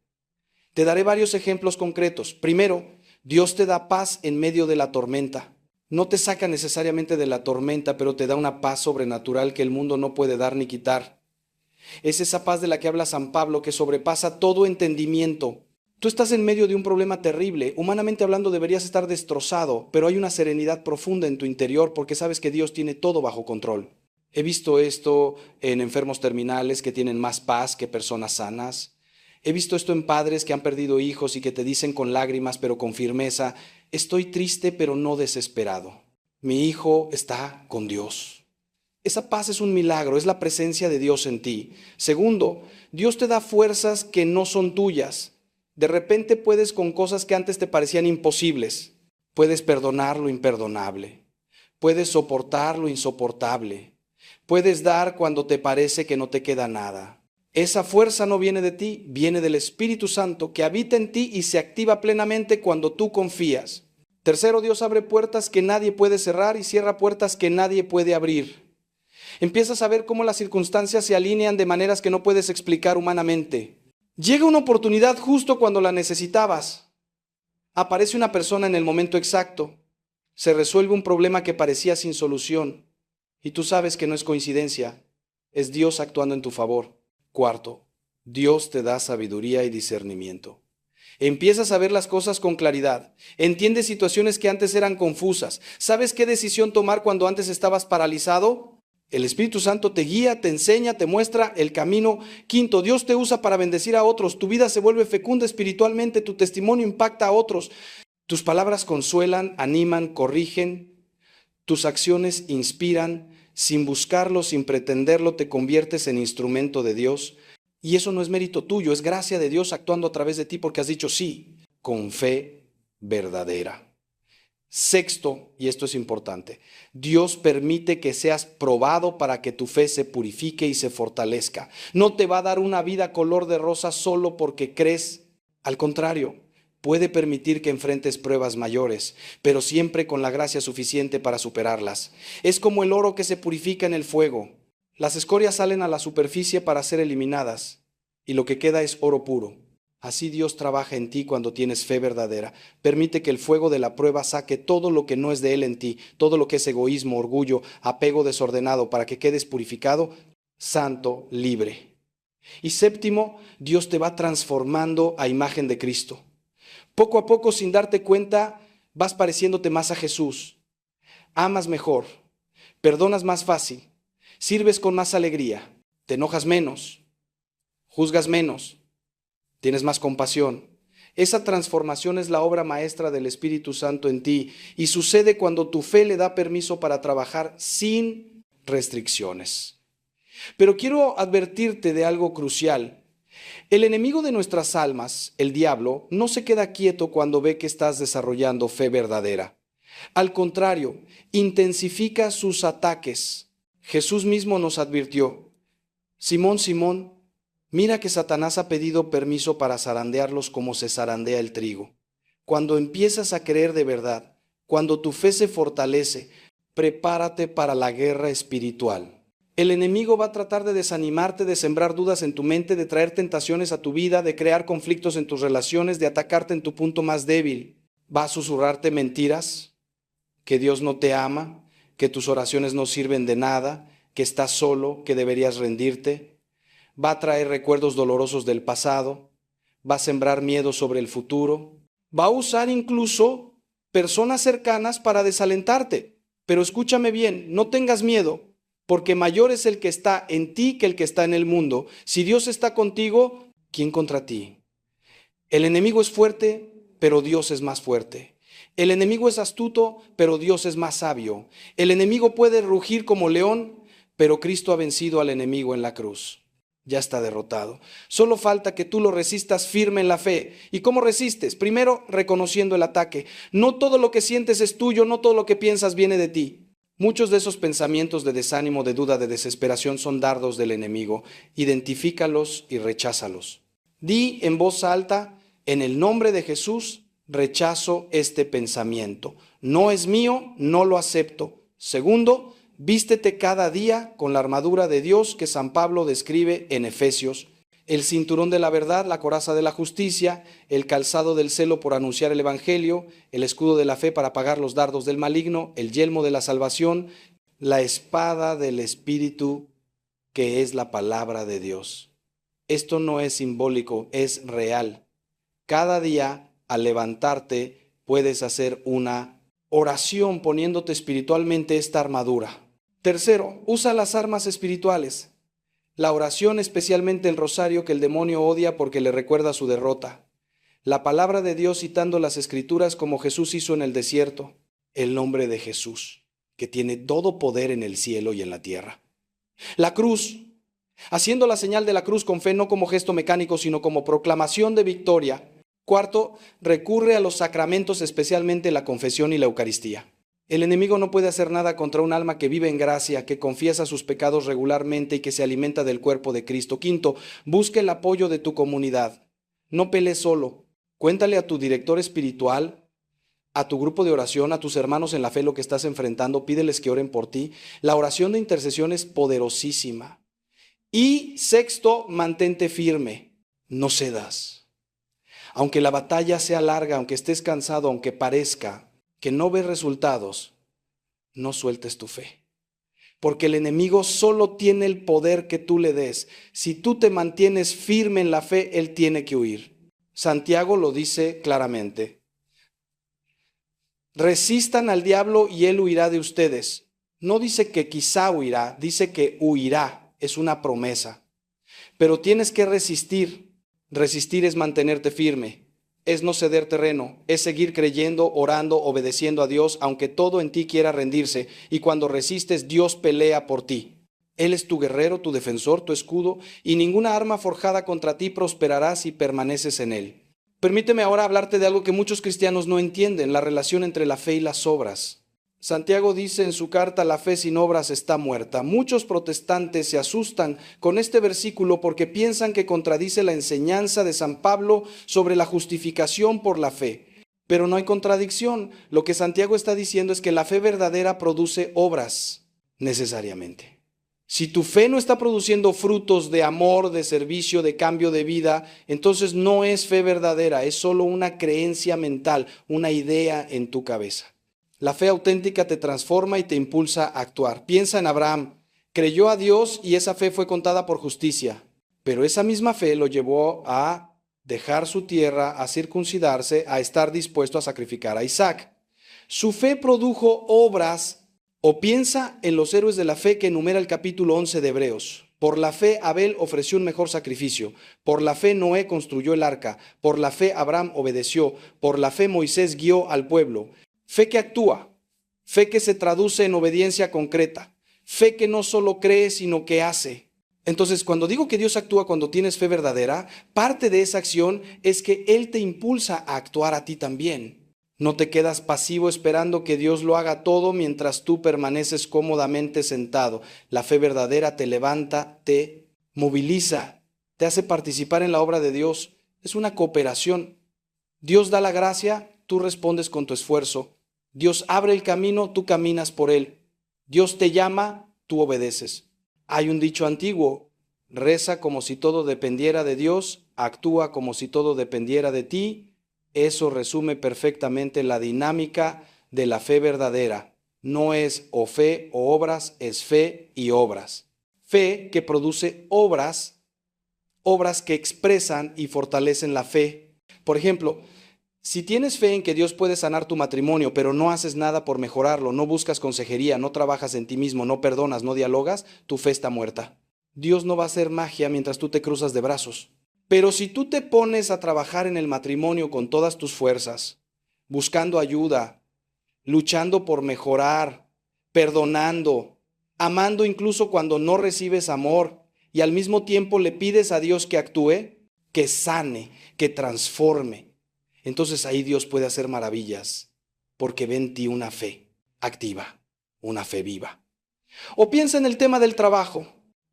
Te daré varios ejemplos concretos. Primero, Dios te da paz en medio de la tormenta. No te saca necesariamente de la tormenta, pero te da una paz sobrenatural que el mundo no puede dar ni quitar. Es esa paz de la que habla San Pablo, que sobrepasa todo entendimiento. Tú estás en medio de un problema terrible. Humanamente hablando deberías estar destrozado, pero hay una serenidad profunda en tu interior porque sabes que Dios tiene todo bajo control. He visto esto en enfermos terminales que tienen más paz que personas sanas. He visto esto en padres que han perdido hijos y que te dicen con lágrimas pero con firmeza: estoy triste pero no desesperado. Mi hijo está con Dios. Esa paz es un milagro, es la presencia de Dios en ti. Segundo, Dios te da fuerzas que no son tuyas. De repente puedes con cosas que antes te parecían imposibles. Puedes perdonar lo imperdonable. Puedes soportar lo insoportable. Puedes dar cuando te parece que no te queda nada. Esa fuerza no viene de ti, viene del Espíritu Santo que habita en ti y se activa plenamente cuando tú confías. Tercero, Dios abre puertas que nadie puede cerrar y cierra puertas que nadie puede abrir. Empiezas a ver cómo las circunstancias se alinean de maneras que no puedes explicar humanamente. Llega una oportunidad justo cuando la necesitabas. Aparece una persona en el momento exacto. Se resuelve un problema que parecía sin solución. Y tú sabes que no es coincidencia. Es Dios actuando en tu favor. Cuarto, Dios te da sabiduría y discernimiento. Empiezas a ver las cosas con claridad. Entiendes situaciones que antes eran confusas. ¿Sabes qué decisión tomar cuando antes estabas paralizado? El Espíritu Santo te guía, te enseña, te muestra el camino. Quinto, Dios te usa para bendecir a otros. Tu vida se vuelve fecunda espiritualmente, tu testimonio impacta a otros. Tus palabras consuelan, animan, corrigen. Tus acciones inspiran. Sin buscarlo, sin pretenderlo, te conviertes en instrumento de Dios. Y eso no es mérito tuyo, es gracia de Dios actuando a través de ti porque has dicho sí, con fe verdadera. Sexto, y esto es importante, Dios permite que seas probado para que tu fe se purifique y se fortalezca. No te va a dar una vida color de rosa solo porque crees. Al contrario, puede permitir que enfrentes pruebas mayores, pero siempre con la gracia suficiente para superarlas. Es como el oro que se purifica en el fuego. Las escorias salen a la superficie para ser eliminadas y lo que queda es oro puro. Así Dios trabaja en ti cuando tienes fe verdadera. Permite que el fuego de la prueba saque todo lo que no es de Él en ti, todo lo que es egoísmo, orgullo, apego desordenado, para que quedes purificado, santo, libre. Y séptimo, Dios te va transformando a imagen de Cristo. Poco a poco, sin darte cuenta, vas pareciéndote más a Jesús. Amas mejor, perdonas más fácil, sirves con más alegría, te enojas menos, juzgas menos. Tienes más compasión. Esa transformación es la obra maestra del Espíritu Santo en ti y sucede cuando tu fe le da permiso para trabajar sin restricciones. Pero quiero advertirte de algo crucial. El enemigo de nuestras almas, el diablo, no se queda quieto cuando ve que estás desarrollando fe verdadera. Al contrario, intensifica sus ataques. Jesús mismo nos advirtió: Simón, Simón, mira que Satanás ha pedido permiso para zarandearlos como se zarandea el trigo. Cuando empiezas a creer de verdad, cuando tu fe se fortalece, prepárate para la guerra espiritual. El enemigo va a tratar de desanimarte, de sembrar dudas en tu mente, de traer tentaciones a tu vida, de crear conflictos en tus relaciones, de atacarte en tu punto más débil. Va a susurrarte mentiras, que Dios no te ama, que tus oraciones no sirven de nada, que estás solo, que deberías rendirte. Va a traer recuerdos dolorosos del pasado, va a sembrar miedo sobre el futuro, va a usar incluso personas cercanas para desalentarte. Pero escúchame bien, no tengas miedo, porque mayor es el que está en ti que el que está en el mundo. Si Dios está contigo, ¿quién contra ti? El enemigo es fuerte, pero Dios es más fuerte. El enemigo es astuto, pero Dios es más sabio. El enemigo puede rugir como león, pero Cristo ha vencido al enemigo en la cruz. Ya está derrotado. Solo falta que tú lo resistas firme en la fe. ¿Y cómo resistes? Primero, reconociendo el ataque. No todo lo que sientes es tuyo, no todo lo que piensas viene de ti. Muchos de esos pensamientos de desánimo, de duda, de desesperación son dardos del enemigo. Identifícalos y recházalos. Di en voz alta: en el nombre de Jesús, rechazo este pensamiento. No es mío, no lo acepto. Segundo, vístete cada día con la armadura de Dios que San Pablo describe en Efesios. El cinturón de la verdad, la coraza de la justicia, el calzado del celo por anunciar el evangelio, el escudo de la fe para apagar los dardos del maligno, el yelmo de la salvación, la espada del Espíritu, que es la palabra de Dios. Esto no es simbólico, es real. Cada día, al levantarte, puedes hacer una oración poniéndote espiritualmente esta armadura. Tercero, usa las armas espirituales. La oración, especialmente el rosario, que el demonio odia porque le recuerda su derrota. La palabra de Dios citando las Escrituras como Jesús hizo en el desierto. El nombre de Jesús, que tiene todo poder en el cielo y en la tierra. La cruz, haciendo la señal de la cruz con fe, no como gesto mecánico, sino como proclamación de victoria. Cuarto, recurre a los sacramentos, especialmente la confesión y la Eucaristía. El enemigo no puede hacer nada contra un alma que vive en gracia, que confiesa sus pecados regularmente y que se alimenta del cuerpo de Cristo. Quinto, busca el apoyo de tu comunidad. No pelees solo. Cuéntale a tu director espiritual, a tu grupo de oración, a tus hermanos en la fe lo que estás enfrentando. Pídeles que oren por ti. La oración de intercesión es poderosísima. Y sexto, mantente firme. No cedas. Aunque la batalla sea larga, aunque estés cansado, aunque parezca que no ves resultados, no sueltes tu fe. Porque el enemigo solo tiene el poder que tú le des. Si tú te mantienes firme en la fe, él tiene que huir. Santiago lo dice claramente. Resistan al diablo y él huirá de ustedes. No dice que quizá huirá, dice que huirá. Es una promesa. Pero tienes que resistir. Resistir es mantenerte firme. Es no ceder terreno, es seguir creyendo, orando, obedeciendo a Dios, aunque todo en ti quiera rendirse. Y cuando resistes, Dios pelea por ti. Él es tu guerrero, tu defensor, tu escudo, y ninguna arma forjada contra ti prosperará si permaneces en él. Permíteme ahora hablarte de algo que muchos cristianos no entienden, la relación entre la fe y las obras. Santiago dice en su carta, la fe sin obras está muerta. Muchos protestantes se asustan con este versículo porque piensan que contradice la enseñanza de San Pablo sobre la justificación por la fe. Pero no hay contradicción. Lo que Santiago está diciendo es que la fe verdadera produce obras necesariamente. Si tu fe no está produciendo frutos de amor, de servicio, de cambio de vida, entonces no es fe verdadera, es solo una creencia mental, una idea en tu cabeza. La fe auténtica te transforma y te impulsa a actuar. Piensa en Abraham. Creyó a Dios y esa fe fue contada por justicia. Pero esa misma fe lo llevó a dejar su tierra, a circuncidarse, a estar dispuesto a sacrificar a Isaac. Su fe produjo obras, o piensa en los héroes de la fe que enumera el capítulo 11 de Hebreos. Por la fe Abel ofreció un mejor sacrificio. Por la fe Noé construyó el arca. Por la fe Abraham obedeció. Por la fe Moisés guió al pueblo. Fe que actúa, fe que se traduce en obediencia concreta, fe que no solo cree, sino que hace. Entonces, cuando digo que Dios actúa cuando tienes fe verdadera, parte de esa acción es que Él te impulsa a actuar a ti también. No te quedas pasivo esperando que Dios lo haga todo mientras tú permaneces cómodamente sentado. La fe verdadera te levanta, te moviliza, te hace participar en la obra de Dios. Es una cooperación. Dios da la gracia, tú respondes con tu esfuerzo. Dios abre el camino, tú caminas por él. Dios te llama, tú obedeces. Hay un dicho antiguo, reza como si todo dependiera de Dios, actúa como si todo dependiera de ti. Eso resume perfectamente la dinámica de la fe verdadera. No es o fe o obras, es fe y obras. Fe que produce obras, obras que expresan y fortalecen la fe. Por ejemplo, si tienes fe en que Dios puede sanar tu matrimonio, pero no haces nada por mejorarlo, no buscas consejería, no trabajas en ti mismo, no perdonas, no dialogas, tu fe está muerta. Dios no va a hacer magia mientras tú te cruzas de brazos. Pero si tú te pones a trabajar en el matrimonio con todas tus fuerzas, buscando ayuda, luchando por mejorar, perdonando, amando incluso cuando no recibes amor, y al mismo tiempo le pides a Dios que actúe, que sane, que transforme, entonces ahí Dios puede hacer maravillas, porque ve en ti una fe activa, una fe viva. O piensa en el tema del trabajo.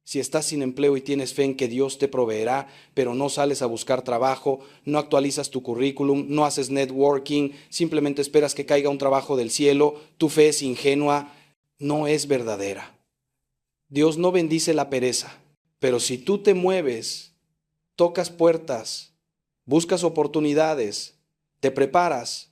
Si estás sin empleo y tienes fe en que Dios te proveerá, pero no sales a buscar trabajo, no actualizas tu currículum, no haces networking, simplemente esperas que caiga un trabajo del cielo, tu fe es ingenua, no es verdadera. Dios no bendice la pereza, pero si tú te mueves, tocas puertas, buscas oportunidades, te preparas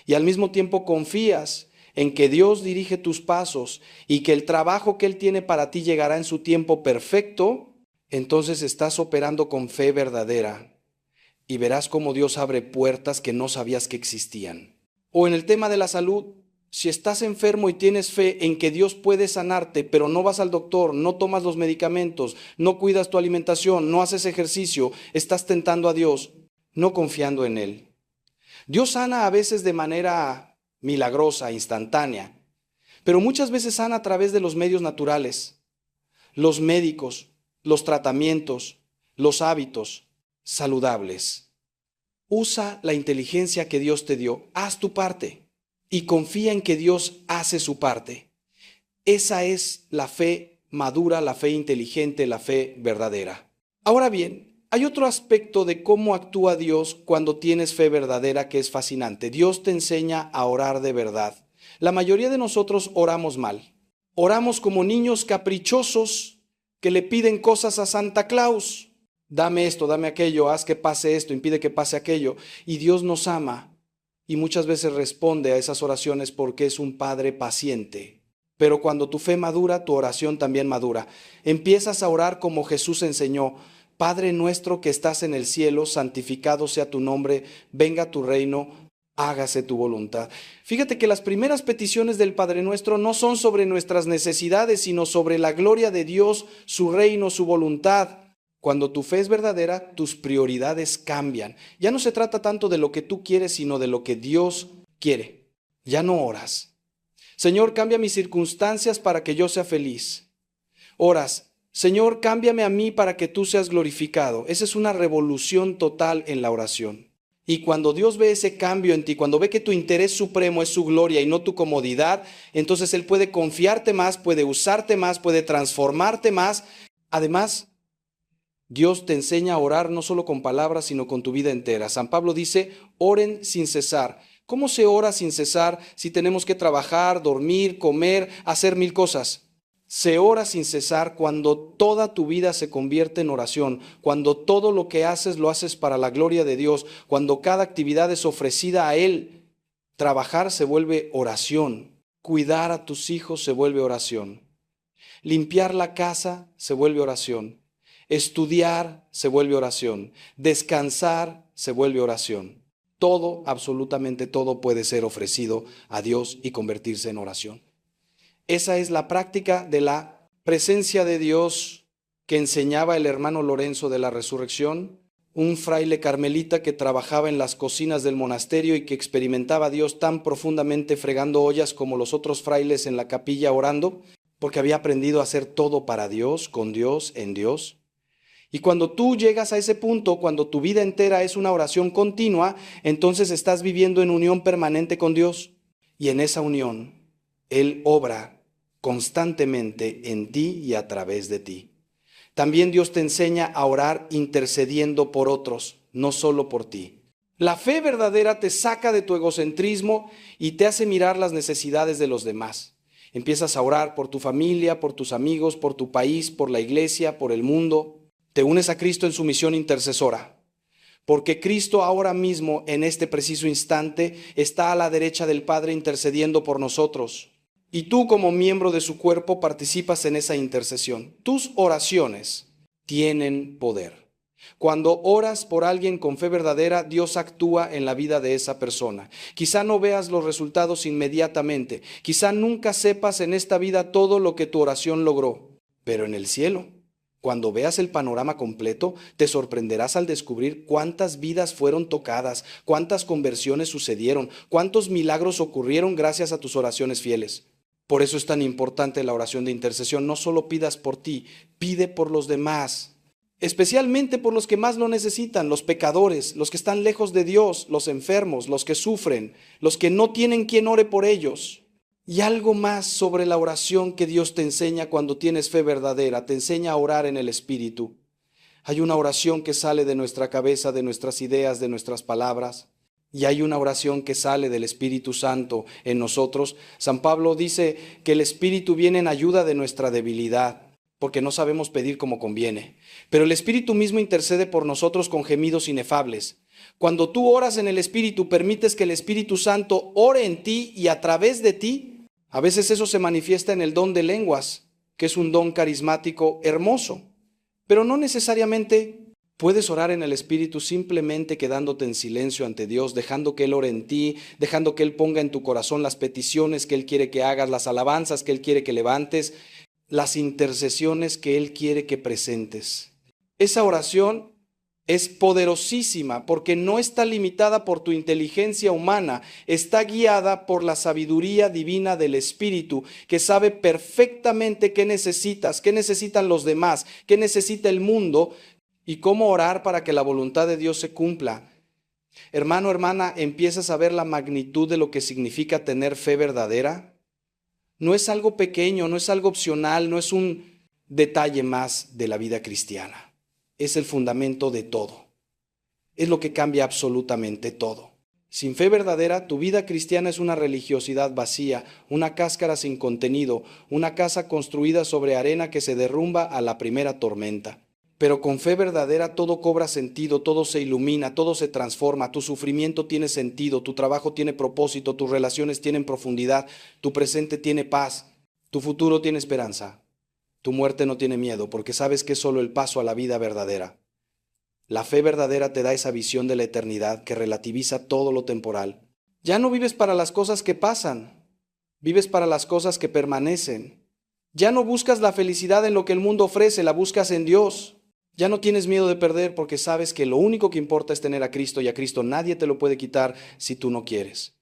y al mismo tiempo confías en que Dios dirige tus pasos y que el trabajo que Él tiene para ti llegará en su tiempo perfecto, entonces estás operando con fe verdadera y verás cómo Dios abre puertas que no sabías que existían. O en el tema de la salud, si estás enfermo y tienes fe en que Dios puede sanarte, pero no vas al doctor, no tomas los medicamentos, no cuidas tu alimentación, no haces ejercicio, estás tentando a Dios, no confiando en Él. Dios sana a veces de manera milagrosa, instantánea, pero muchas veces sana a través de los medios naturales, los médicos, los tratamientos, los hábitos saludables. Usa la inteligencia que Dios te dio, haz tu parte y confía en que Dios hace su parte. Esa es la fe madura, la fe inteligente, la fe verdadera. Ahora bien, hay otro aspecto de cómo actúa Dios cuando tienes fe verdadera que es fascinante. Dios te enseña a orar de verdad. La mayoría de nosotros oramos mal. Oramos como niños caprichosos que le piden cosas a Santa Claus. Dame esto, dame aquello, haz que pase esto, impide que pase aquello. Y Dios nos ama y muchas veces responde a esas oraciones porque es un Padre paciente. Pero cuando tu fe madura, tu oración también madura. Empiezas a orar como Jesús enseñó. Padre nuestro que estás en el cielo, santificado sea tu nombre, venga tu reino, hágase tu voluntad. Fíjate que las primeras peticiones del Padre Nuestro no son sobre nuestras necesidades, sino sobre la gloria de Dios, su reino, su voluntad. Cuando tu fe es verdadera, tus prioridades cambian. Ya no se trata tanto de lo que tú quieres, sino de lo que Dios quiere. Ya no oras. Señor, cambia mis circunstancias para que yo sea feliz. Oras, Señor, cámbiame a mí para que tú seas glorificado. Esa es una revolución total en la oración. Y cuando Dios ve ese cambio en ti, cuando ve que tu interés supremo es su gloria y no tu comodidad, entonces Él puede confiarte más, puede usarte más, puede transformarte más. Además, Dios te enseña a orar no solo con palabras, sino con tu vida entera. San Pablo dice, oren sin cesar. ¿Cómo se ora sin cesar si tenemos que trabajar, dormir, comer, hacer mil cosas? Se ora sin cesar cuando toda tu vida se convierte en oración, cuando todo lo que haces lo haces para la gloria de Dios, cuando cada actividad es ofrecida a Él. Trabajar se vuelve oración, cuidar a tus hijos se vuelve oración, limpiar la casa se vuelve oración, estudiar se vuelve oración, descansar se vuelve oración. Todo, absolutamente todo puede ser ofrecido a Dios y convertirse en oración. Esa es la práctica de la presencia de Dios que enseñaba el hermano Lorenzo de la Resurrección, un fraile carmelita que trabajaba en las cocinas del monasterio y que experimentaba a Dios tan profundamente fregando ollas como los otros frailes en la capilla orando, porque había aprendido a hacer todo para Dios, con Dios, en Dios. Y cuando tú llegas a ese punto, cuando tu vida entera es una oración continua, entonces estás viviendo en unión permanente con Dios. Y en esa unión, Él obra constantemente en ti y a través de ti. También Dios te enseña a orar intercediendo por otros, no solo por ti. La fe verdadera te saca de tu egocentrismo y te hace mirar las necesidades de los demás. Empiezas a orar por tu familia, por tus amigos, por tu país, por la iglesia, por el mundo. Te unes a Cristo en su misión intercesora. Porque Cristo ahora mismo, en este preciso instante, está a la derecha del Padre intercediendo por nosotros. Y tú como miembro de su cuerpo participas en esa intercesión. Tus oraciones tienen poder. Cuando oras por alguien con fe verdadera, Dios actúa en la vida de esa persona. Quizá no veas los resultados inmediatamente. Quizá nunca sepas en esta vida todo lo que tu oración logró. Pero en el cielo, cuando veas el panorama completo, te sorprenderás al descubrir cuántas vidas fueron tocadas, cuántas conversiones sucedieron, cuántos milagros ocurrieron gracias a tus oraciones fieles. Por eso es tan importante la oración de intercesión. No solo pidas por ti, pide por los demás, especialmente por los que más lo necesitan, los pecadores, los que están lejos de Dios, los enfermos, los que sufren, los que no tienen quien ore por ellos. Y algo más sobre la oración que Dios te enseña cuando tienes fe verdadera, te enseña a orar en el Espíritu. Hay una oración que sale de nuestra cabeza, de nuestras ideas, de nuestras palabras. Y hay una oración que sale del Espíritu Santo en nosotros. San Pablo dice que el Espíritu viene en ayuda de nuestra debilidad, porque no sabemos pedir como conviene. Pero el Espíritu mismo intercede por nosotros con gemidos inefables. Cuando tú oras en el Espíritu, permites que el Espíritu Santo ore en ti y a través de ti. A veces eso se manifiesta en el don de lenguas, que es un don carismático hermoso. Pero no necesariamente puedes orar en el Espíritu simplemente quedándote en silencio ante Dios, dejando que Él ore en ti, dejando que Él ponga en tu corazón las peticiones que Él quiere que hagas, las alabanzas que Él quiere que levantes, las intercesiones que Él quiere que presentes. Esa oración es poderosísima porque no está limitada por tu inteligencia humana, está guiada por la sabiduría divina del Espíritu, que sabe perfectamente qué necesitas, qué necesitan los demás, qué necesita el mundo y cómo orar para que la voluntad de Dios se cumpla. Hermano, hermana, ¿empiezas a ver la magnitud de lo que significa tener fe verdadera? No es algo pequeño, no es algo opcional, no es un detalle más de la vida cristiana. Es el fundamento de todo. Es lo que cambia absolutamente todo. Sin fe verdadera, tu vida cristiana es una religiosidad vacía, una cáscara sin contenido, una casa construida sobre arena que se derrumba a la primera tormenta. Pero con fe verdadera todo cobra sentido, todo se ilumina, todo se transforma, tu sufrimiento tiene sentido, tu trabajo tiene propósito, tus relaciones tienen profundidad, tu presente tiene paz, tu futuro tiene esperanza. Tu muerte no tiene miedo porque sabes que es solo el paso a la vida verdadera. La fe verdadera te da esa visión de la eternidad que relativiza todo lo temporal. Ya no vives para las cosas que pasan, vives para las cosas que permanecen. Ya no buscas la felicidad en lo que el mundo ofrece, la buscas en Dios. Ya no tienes miedo de perder porque sabes que lo único que importa es tener a Cristo y a Cristo nadie te lo puede quitar si tú no quieres.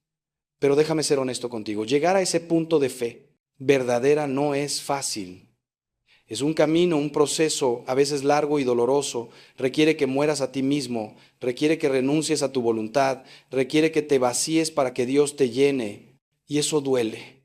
Pero déjame ser honesto contigo, llegar a ese punto de fe verdadera no es fácil. Es un camino, un proceso, a veces largo y doloroso. Requiere que mueras a ti mismo, requiere que renuncies a tu voluntad, requiere que te vacíes para que Dios te llene. Y eso duele.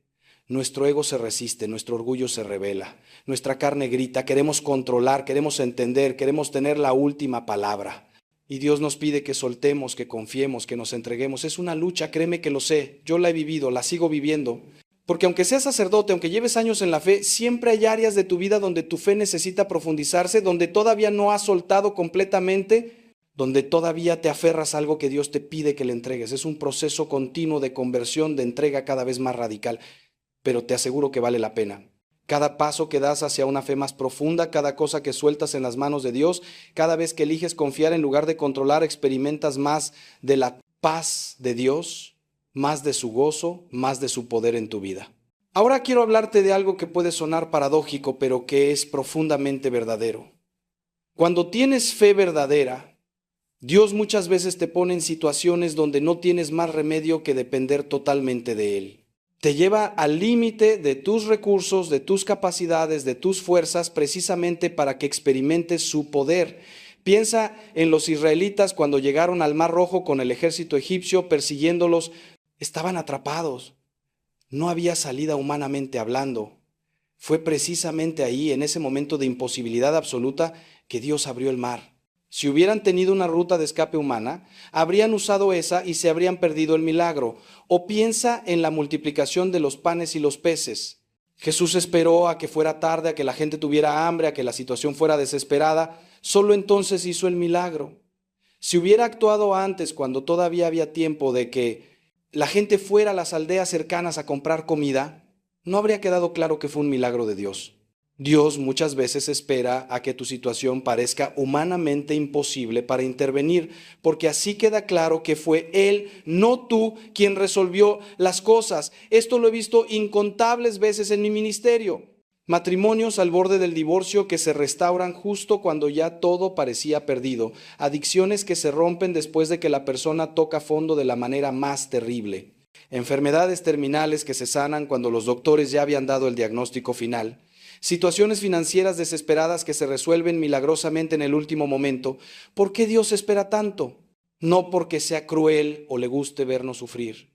Nuestro ego se resiste, nuestro orgullo se revela, nuestra carne grita, queremos controlar, queremos entender, queremos tener la última palabra. Y Dios nos pide que soltemos, que confiemos, que nos entreguemos. Es una lucha, créeme que lo sé, yo la he vivido, la sigo viviendo. Porque aunque seas sacerdote, aunque lleves años en la fe, siempre hay áreas de tu vida donde tu fe necesita profundizarse, donde todavía no has soltado completamente, donde todavía te aferras a algo que Dios te pide que le entregues. Es un proceso continuo de conversión, de entrega cada vez más radical, pero te aseguro que vale la pena. Cada paso que das hacia una fe más profunda, cada cosa que sueltas en las manos de Dios, cada vez que eliges confiar en lugar de controlar, experimentas más de la paz de Dios, más de su gozo, más de su poder en tu vida. Ahora quiero hablarte de algo que puede sonar paradójico, pero que es profundamente verdadero. Cuando tienes fe verdadera, Dios muchas veces te pone en situaciones donde no tienes más remedio que depender totalmente de Él. Te lleva al límite de tus recursos, de tus capacidades, de tus fuerzas, precisamente para que experimentes su poder. Piensa en los israelitas cuando llegaron al Mar Rojo con el ejército egipcio persiguiéndolos. Estaban atrapados. No había salida humanamente hablando. Fue precisamente ahí, en ese momento de imposibilidad absoluta, que Dios abrió el mar. Si hubieran tenido una ruta de escape humana, habrían usado esa y se habrían perdido el milagro. O piensa en la multiplicación de los panes y los peces. Jesús esperó a que fuera tarde, a que la gente tuviera hambre, a que la situación fuera desesperada. Solo entonces hizo el milagro. Si hubiera actuado antes, cuando todavía había tiempo de que la gente fuera a las aldeas cercanas a comprar comida, no habría quedado claro que fue un milagro de Dios. Dios muchas veces espera a que tu situación parezca humanamente imposible para intervenir, porque así queda claro que fue Él, no tú, quien resolvió las cosas. Esto lo he visto incontables veces en mi ministerio. Matrimonios al borde del divorcio que se restauran justo cuando ya todo parecía perdido. Adicciones que se rompen después de que la persona toca fondo de la manera más terrible. Enfermedades terminales que se sanan cuando los doctores ya habían dado el diagnóstico final. Situaciones financieras desesperadas que se resuelven milagrosamente en el último momento. ¿Por qué Dios espera tanto? No porque sea cruel o le guste vernos sufrir.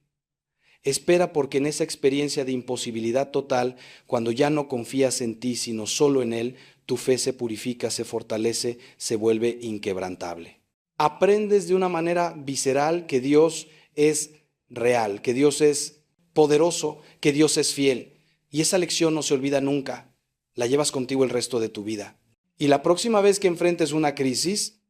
Espera porque en esa experiencia de imposibilidad total, cuando ya no confías en ti, sino solo en Él, tu fe se purifica, se fortalece, se vuelve inquebrantable. Aprendes de una manera visceral que Dios es real, que Dios es poderoso, que Dios es fiel. Y esa lección no se olvida nunca, la llevas contigo el resto de tu vida. Y la próxima vez que enfrentes una crisis,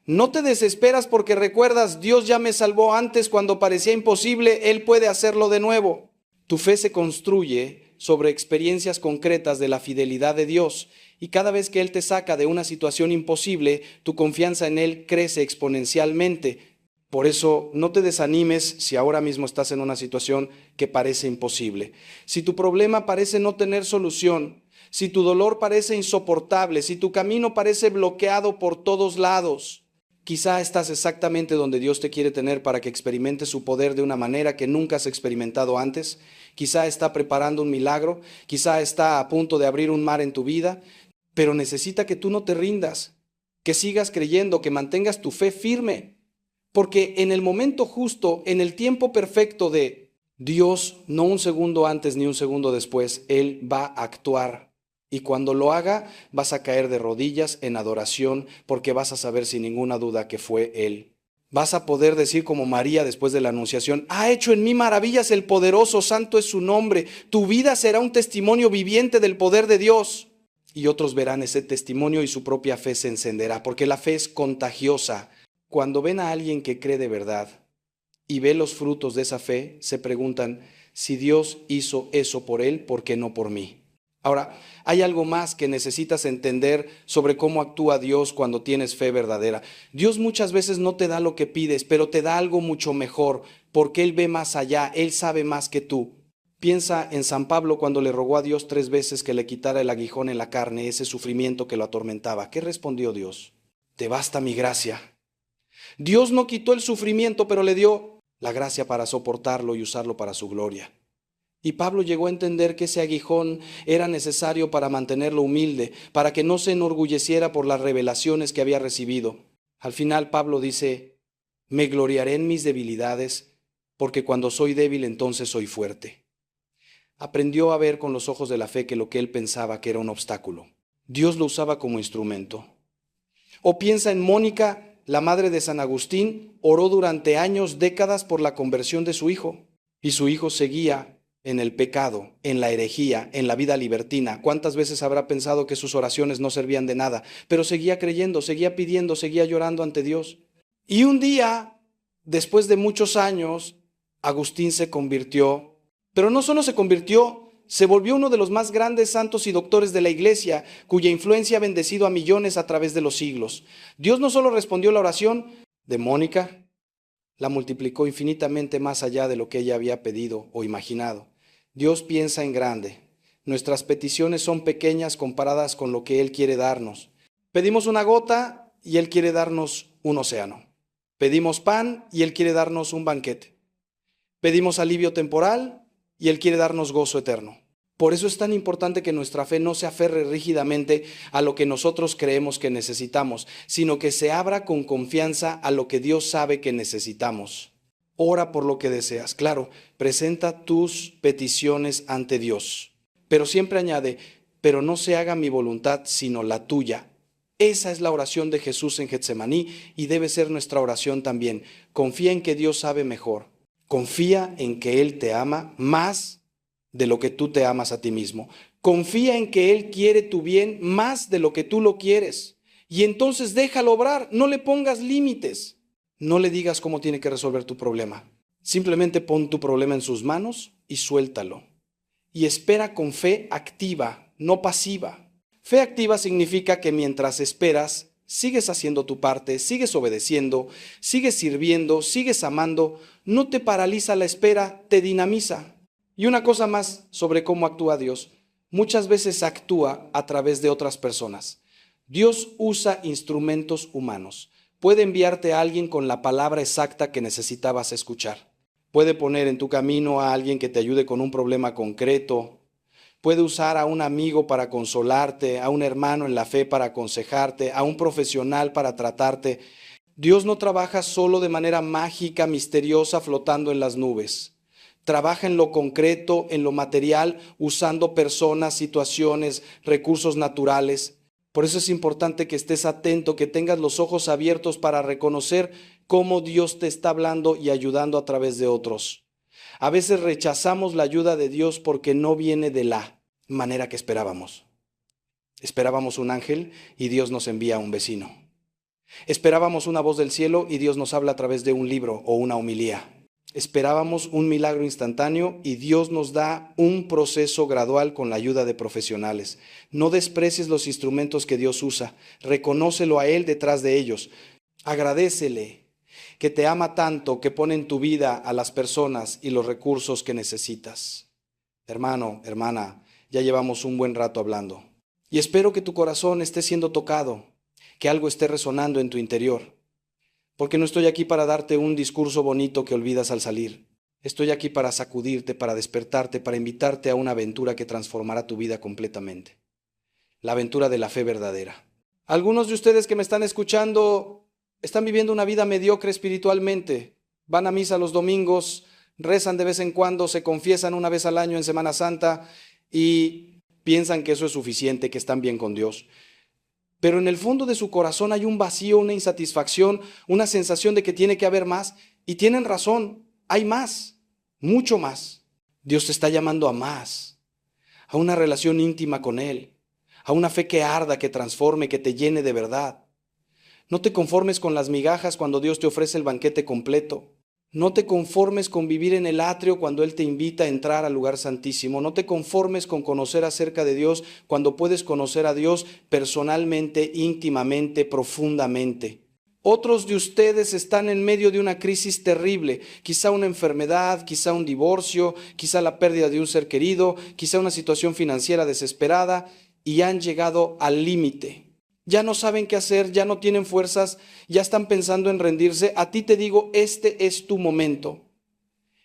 no te desesperas porque recuerdas, Dios ya me salvó antes cuando parecía imposible, Él puede hacerlo de nuevo. Tu fe se construye sobre experiencias concretas de la fidelidad de Dios, y cada vez que Él te saca de una situación imposible, tu confianza en Él crece exponencialmente. Por eso no te desanimes si ahora mismo estás en una situación que parece imposible. Si tu problema parece no tener solución, si tu dolor parece insoportable, si tu camino parece bloqueado por todos lados, quizá estás exactamente donde Dios te quiere tener para que experimentes su poder de una manera que nunca has experimentado antes. Quizá está preparando un milagro, quizá está a punto de abrir un mar en tu vida, pero necesita que tú no te rindas, que sigas creyendo, que mantengas tu fe firme, porque en el momento justo, en el tiempo perfecto de Dios, no un segundo antes ni un segundo después, Él va a actuar. Y cuando lo haga, vas a caer de rodillas en adoración, porque vas a saber sin ninguna duda que fue Él. Vas a poder decir como María después de la anunciación, ha hecho en mí maravillas el poderoso, santo es su nombre. Tu vida será un testimonio viviente del poder de Dios. Y otros verán ese testimonio y su propia fe se encenderá, porque la fe es contagiosa. Cuando ven a alguien que cree de verdad y ve los frutos de esa fe, se preguntan, si Dios hizo eso por él, ¿por qué no por mí? Ahora, hay algo más que necesitas entender sobre cómo actúa Dios cuando tienes fe verdadera. Dios muchas veces no te da lo que pides, pero te da algo mucho mejor, porque Él ve más allá, Él sabe más que tú. Piensa en San Pablo cuando le rogó a Dios 3 veces que le quitara el aguijón en la carne, ese sufrimiento que lo atormentaba. ¿Qué respondió Dios? Te basta mi gracia. Dios no quitó el sufrimiento, pero le dio la gracia para soportarlo y usarlo para su gloria. Y Pablo llegó a entender que ese aguijón era necesario para mantenerlo humilde, para que no se enorgulleciera por las revelaciones que había recibido. Al final Pablo dice, me gloriaré en mis debilidades, porque cuando soy débil entonces soy fuerte. Aprendió a ver con los ojos de la fe que lo que él pensaba que era un obstáculo, Dios lo usaba como instrumento. O piensa en Mónica, la madre de San Agustín, oró durante años, décadas por la conversión de su hijo, y su hijo seguía en el pecado, en la herejía, en la vida libertina. ¿Cuántas veces habrá pensado que sus oraciones no servían de nada? Pero seguía creyendo, seguía pidiendo, seguía llorando ante Dios. Y un día, después de muchos años, Agustín se convirtió, pero no solo se convirtió, se volvió uno de los más grandes santos y doctores de la Iglesia, cuya influencia ha bendecido a millones a través de los siglos. Dios no solo respondió la oración de Mónica, la multiplicó infinitamente más allá de lo que ella había pedido o imaginado. Dios piensa en grande. Nuestras peticiones son pequeñas comparadas con lo que Él quiere darnos. Pedimos una gota y Él quiere darnos un océano. Pedimos pan y Él quiere darnos un banquete. Pedimos alivio temporal y Él quiere darnos gozo eterno. Por eso es tan importante que nuestra fe no se aferre rígidamente a lo que nosotros creemos que necesitamos, sino que se abra con confianza a lo que Dios sabe que necesitamos. Ora por lo que deseas. Claro, presenta tus peticiones ante Dios. Pero siempre añade, pero no se haga mi voluntad, sino la tuya. Esa es la oración de Jesús en Getsemaní y debe ser nuestra oración también. Confía en que Dios sabe mejor. Confía en que Él te ama más de lo que tú te amas a ti mismo. Confía en que Él quiere tu bien más de lo que tú lo quieres. Y entonces déjalo obrar, no le pongas límites. No le digas cómo tiene que resolver tu problema. Simplemente pon tu problema en sus manos y suéltalo. Y espera con fe activa, no pasiva. Fe activa significa que mientras esperas, sigues haciendo tu parte, sigues obedeciendo, sigues sirviendo, sigues amando. No te paraliza la espera, te dinamiza. Y una cosa más sobre cómo actúa Dios. Muchas veces actúa a través de otras personas. Dios usa instrumentos humanos. Puede enviarte a alguien con la palabra exacta que necesitabas escuchar. Puede poner en tu camino a alguien que te ayude con un problema concreto. Puede usar a un amigo para consolarte, a un hermano en la fe para aconsejarte, a un profesional para tratarte. Dios no trabaja solo de manera mágica, misteriosa, flotando en las nubes. Trabaja en lo concreto, en lo material, usando personas, situaciones, recursos naturales. Por eso es importante que estés atento, que tengas los ojos abiertos para reconocer cómo Dios te está hablando y ayudando a través de otros. A veces rechazamos la ayuda de Dios porque no viene de la manera que esperábamos. Esperábamos un ángel y Dios nos envía a un vecino. Esperábamos una voz del cielo y Dios nos habla a través de un libro o una homilía. Esperábamos un milagro instantáneo y Dios nos da un proceso gradual con la ayuda de profesionales. No desprecies los instrumentos que Dios usa. Reconócelo a Él detrás de ellos. Agradécele que te ama tanto que pone en tu vida a las personas y los recursos que necesitas. Hermano, hermana, ya llevamos un buen rato hablando. Y espero que tu corazón esté siendo tocado, que algo esté resonando en tu interior. Porque no estoy aquí para darte un discurso bonito que olvidas al salir. Estoy aquí para sacudirte, para despertarte, para invitarte a una aventura que transformará tu vida completamente. La aventura de la fe verdadera. Algunos de ustedes que me están escuchando están viviendo una vida mediocre espiritualmente. Van a misa los domingos, rezan de vez en cuando, se confiesan una vez al año en Semana Santa y piensan que eso es suficiente, que están bien con Dios. Pero en el fondo de su corazón hay un vacío, una insatisfacción, una sensación de que tiene que haber más. Y tienen razón, hay más, mucho más. Dios te está llamando a más, a una relación íntima con Él, a una fe que arda, que transforme, que te llene de verdad. No te conformes con las migajas cuando Dios te ofrece el banquete completo. No te conformes con vivir en el atrio cuando Él te invita a entrar al lugar santísimo. No te conformes con conocer acerca de Dios cuando puedes conocer a Dios personalmente, íntimamente, profundamente. Otros de ustedes están en medio de una crisis terrible, quizá una enfermedad, quizá un divorcio, quizá la pérdida de un ser querido, quizá una situación financiera desesperada y han llegado al límite. Ya no saben qué hacer, ya no tienen fuerzas, ya están pensando en rendirse. A ti te digo, este es tu momento.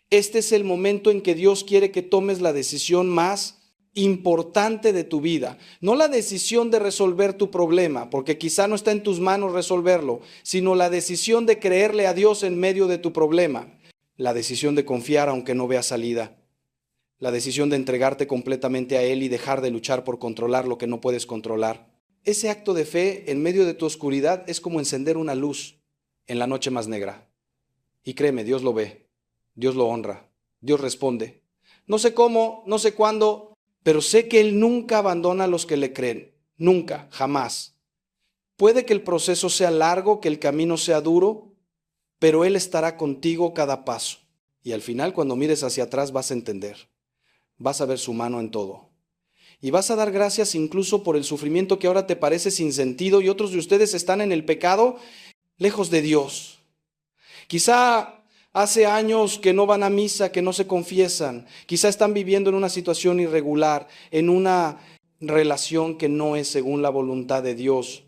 Este es el momento en que Dios quiere que tomes la decisión más importante de tu vida. No la decisión de resolver tu problema, porque quizá no está en tus manos resolverlo, sino la decisión de creerle a Dios en medio de tu problema. La decisión de confiar aunque no veas salida. La decisión de entregarte completamente a Él y dejar de luchar por controlar lo que no puedes controlar. Ese acto de fe en medio de tu oscuridad es como encender una luz en la noche más negra. Y créeme, Dios lo ve, Dios lo honra, Dios responde. No sé cómo, no sé cuándo, pero sé que Él nunca abandona a los que le creen. Nunca, jamás. Puede que el proceso sea largo, que el camino sea duro, pero Él estará contigo cada paso. Y al final, cuando mires hacia atrás, vas a entender. Vas a ver su mano en todo. Y vas a dar gracias incluso por el sufrimiento que ahora te parece sin sentido y otros de ustedes están en el pecado, lejos de Dios. Quizá hace años que no van a misa, que no se confiesan. Quizá están viviendo en una situación irregular, en una relación que no es según la voluntad de Dios.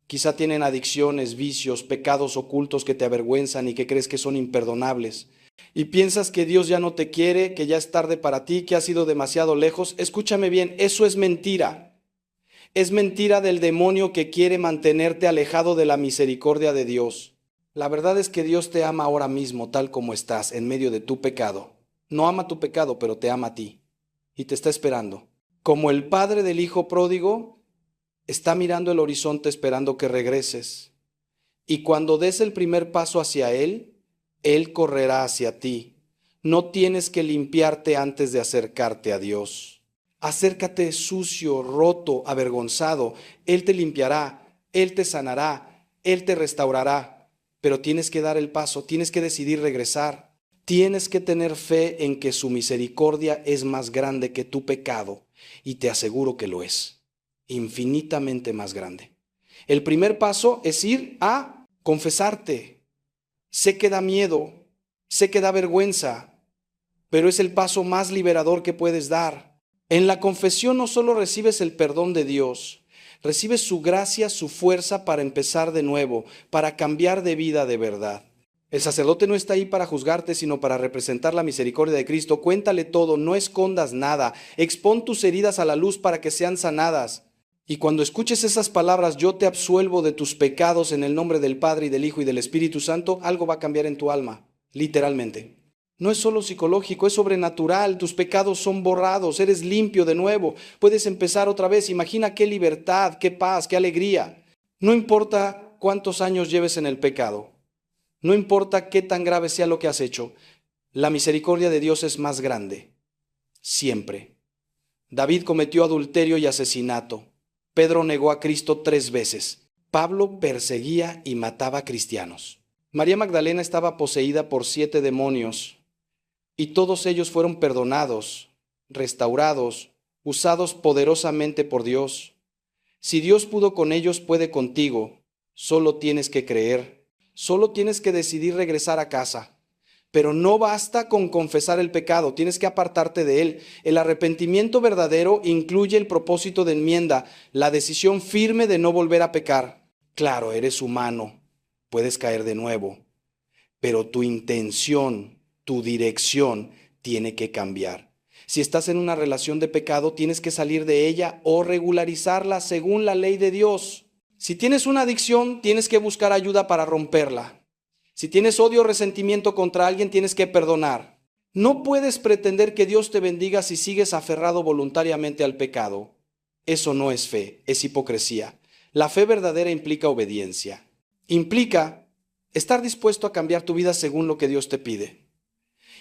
Quizá tienen adicciones, vicios, pecados ocultos que te avergüenzan y que crees que son imperdonables. Y piensas que Dios ya no te quiere, que ya es tarde para ti, que has ido demasiado lejos. Escúchame bien, eso es mentira. Es mentira del demonio que quiere mantenerte alejado de la misericordia de Dios. La verdad es que Dios te ama ahora mismo, tal como estás, en medio de tu pecado. No ama tu pecado, pero te ama a ti. Y te está esperando. Como el padre del hijo pródigo, está mirando el horizonte esperando que regreses. Y cuando des el primer paso hacia Él correrá hacia ti. No tienes que limpiarte antes de acercarte a Dios. Acércate sucio, roto, avergonzado. Él te limpiará, Él te sanará, Él te restaurará. Pero tienes que dar el paso, tienes que decidir regresar. Tienes que tener fe en que su misericordia es más grande que tu pecado. Y te aseguro que lo es. Infinitamente más grande. El primer paso es ir a confesarte. Sé que da miedo, sé que da vergüenza, pero es el paso más liberador que puedes dar. En la confesión no solo recibes el perdón de Dios, recibes su gracia, su fuerza para empezar de nuevo, para cambiar de vida de verdad. El sacerdote no está ahí para juzgarte, sino para representar la misericordia de Cristo. Cuéntale todo, no escondas nada, expón tus heridas a la luz para que sean sanadas. Y cuando escuches esas palabras, yo te absuelvo de tus pecados en el nombre del Padre y del Hijo y del Espíritu Santo, algo va a cambiar en tu alma, literalmente. No es solo psicológico, es sobrenatural. Tus pecados son borrados, eres limpio de nuevo. Puedes empezar otra vez. Imagina qué libertad, qué paz, qué alegría. No importa cuántos años lleves en el pecado. No importa qué tan grave sea lo que has hecho. La misericordia de Dios es más grande. Siempre. David cometió adulterio y asesinato. Pedro negó a Cristo 3 veces. Pablo perseguía y mataba cristianos. María Magdalena estaba poseída por 7 demonios y todos ellos fueron perdonados, restaurados, usados poderosamente por Dios. Si Dios pudo con ellos, puede contigo. Solo tienes que creer. Solo tienes que decidir regresar a casa. Pero no basta con confesar el pecado, tienes que apartarte de él. El arrepentimiento verdadero incluye el propósito de enmienda, la decisión firme de no volver a pecar. Claro, eres humano, puedes caer de nuevo, pero tu intención, tu dirección tiene que cambiar. Si estás en una relación de pecado, tienes que salir de ella o regularizarla según la ley de Dios. Si tienes una adicción, tienes que buscar ayuda para romperla. Si tienes odio o resentimiento contra alguien, tienes que perdonar. No puedes pretender que Dios te bendiga si sigues aferrado voluntariamente al pecado. Eso no es fe, es hipocresía. La fe verdadera implica obediencia. Implica estar dispuesto a cambiar tu vida según lo que Dios te pide.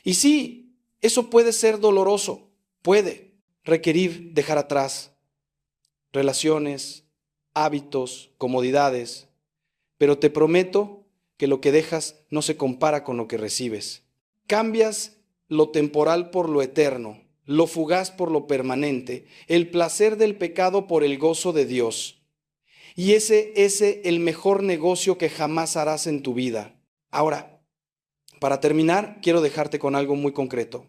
Y sí, eso puede ser doloroso, puede requerir dejar atrás relaciones, hábitos, comodidades, pero te prometo que lo que dejas no se compara con lo que recibes. Cambias lo temporal por lo eterno, lo fugaz por lo permanente, el placer del pecado por el gozo de Dios. Y ese es el mejor negocio que jamás harás en tu vida. Ahora, para terminar, quiero dejarte con algo muy concreto.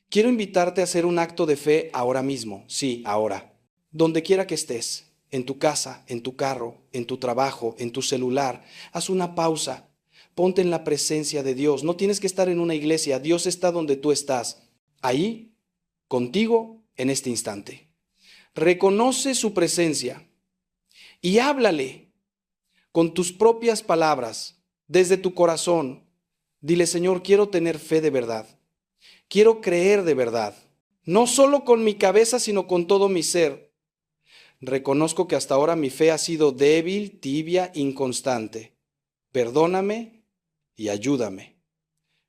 Quiero invitarte a hacer un acto de fe ahora mismo, sí, ahora, donde quiera que estés. En tu casa, en tu carro, en tu trabajo, en tu celular. Haz una pausa. Ponte en la presencia de Dios. No tienes que estar en una iglesia. Dios está donde tú estás. Ahí, contigo, en este instante. Reconoce su presencia y háblale con tus propias palabras, desde tu corazón. Dile, Señor, quiero tener fe de verdad. Quiero creer de verdad. No solo con mi cabeza, sino con todo mi ser. Reconozco que hasta ahora mi fe ha sido débil, tibia, inconstante. Perdóname y ayúdame.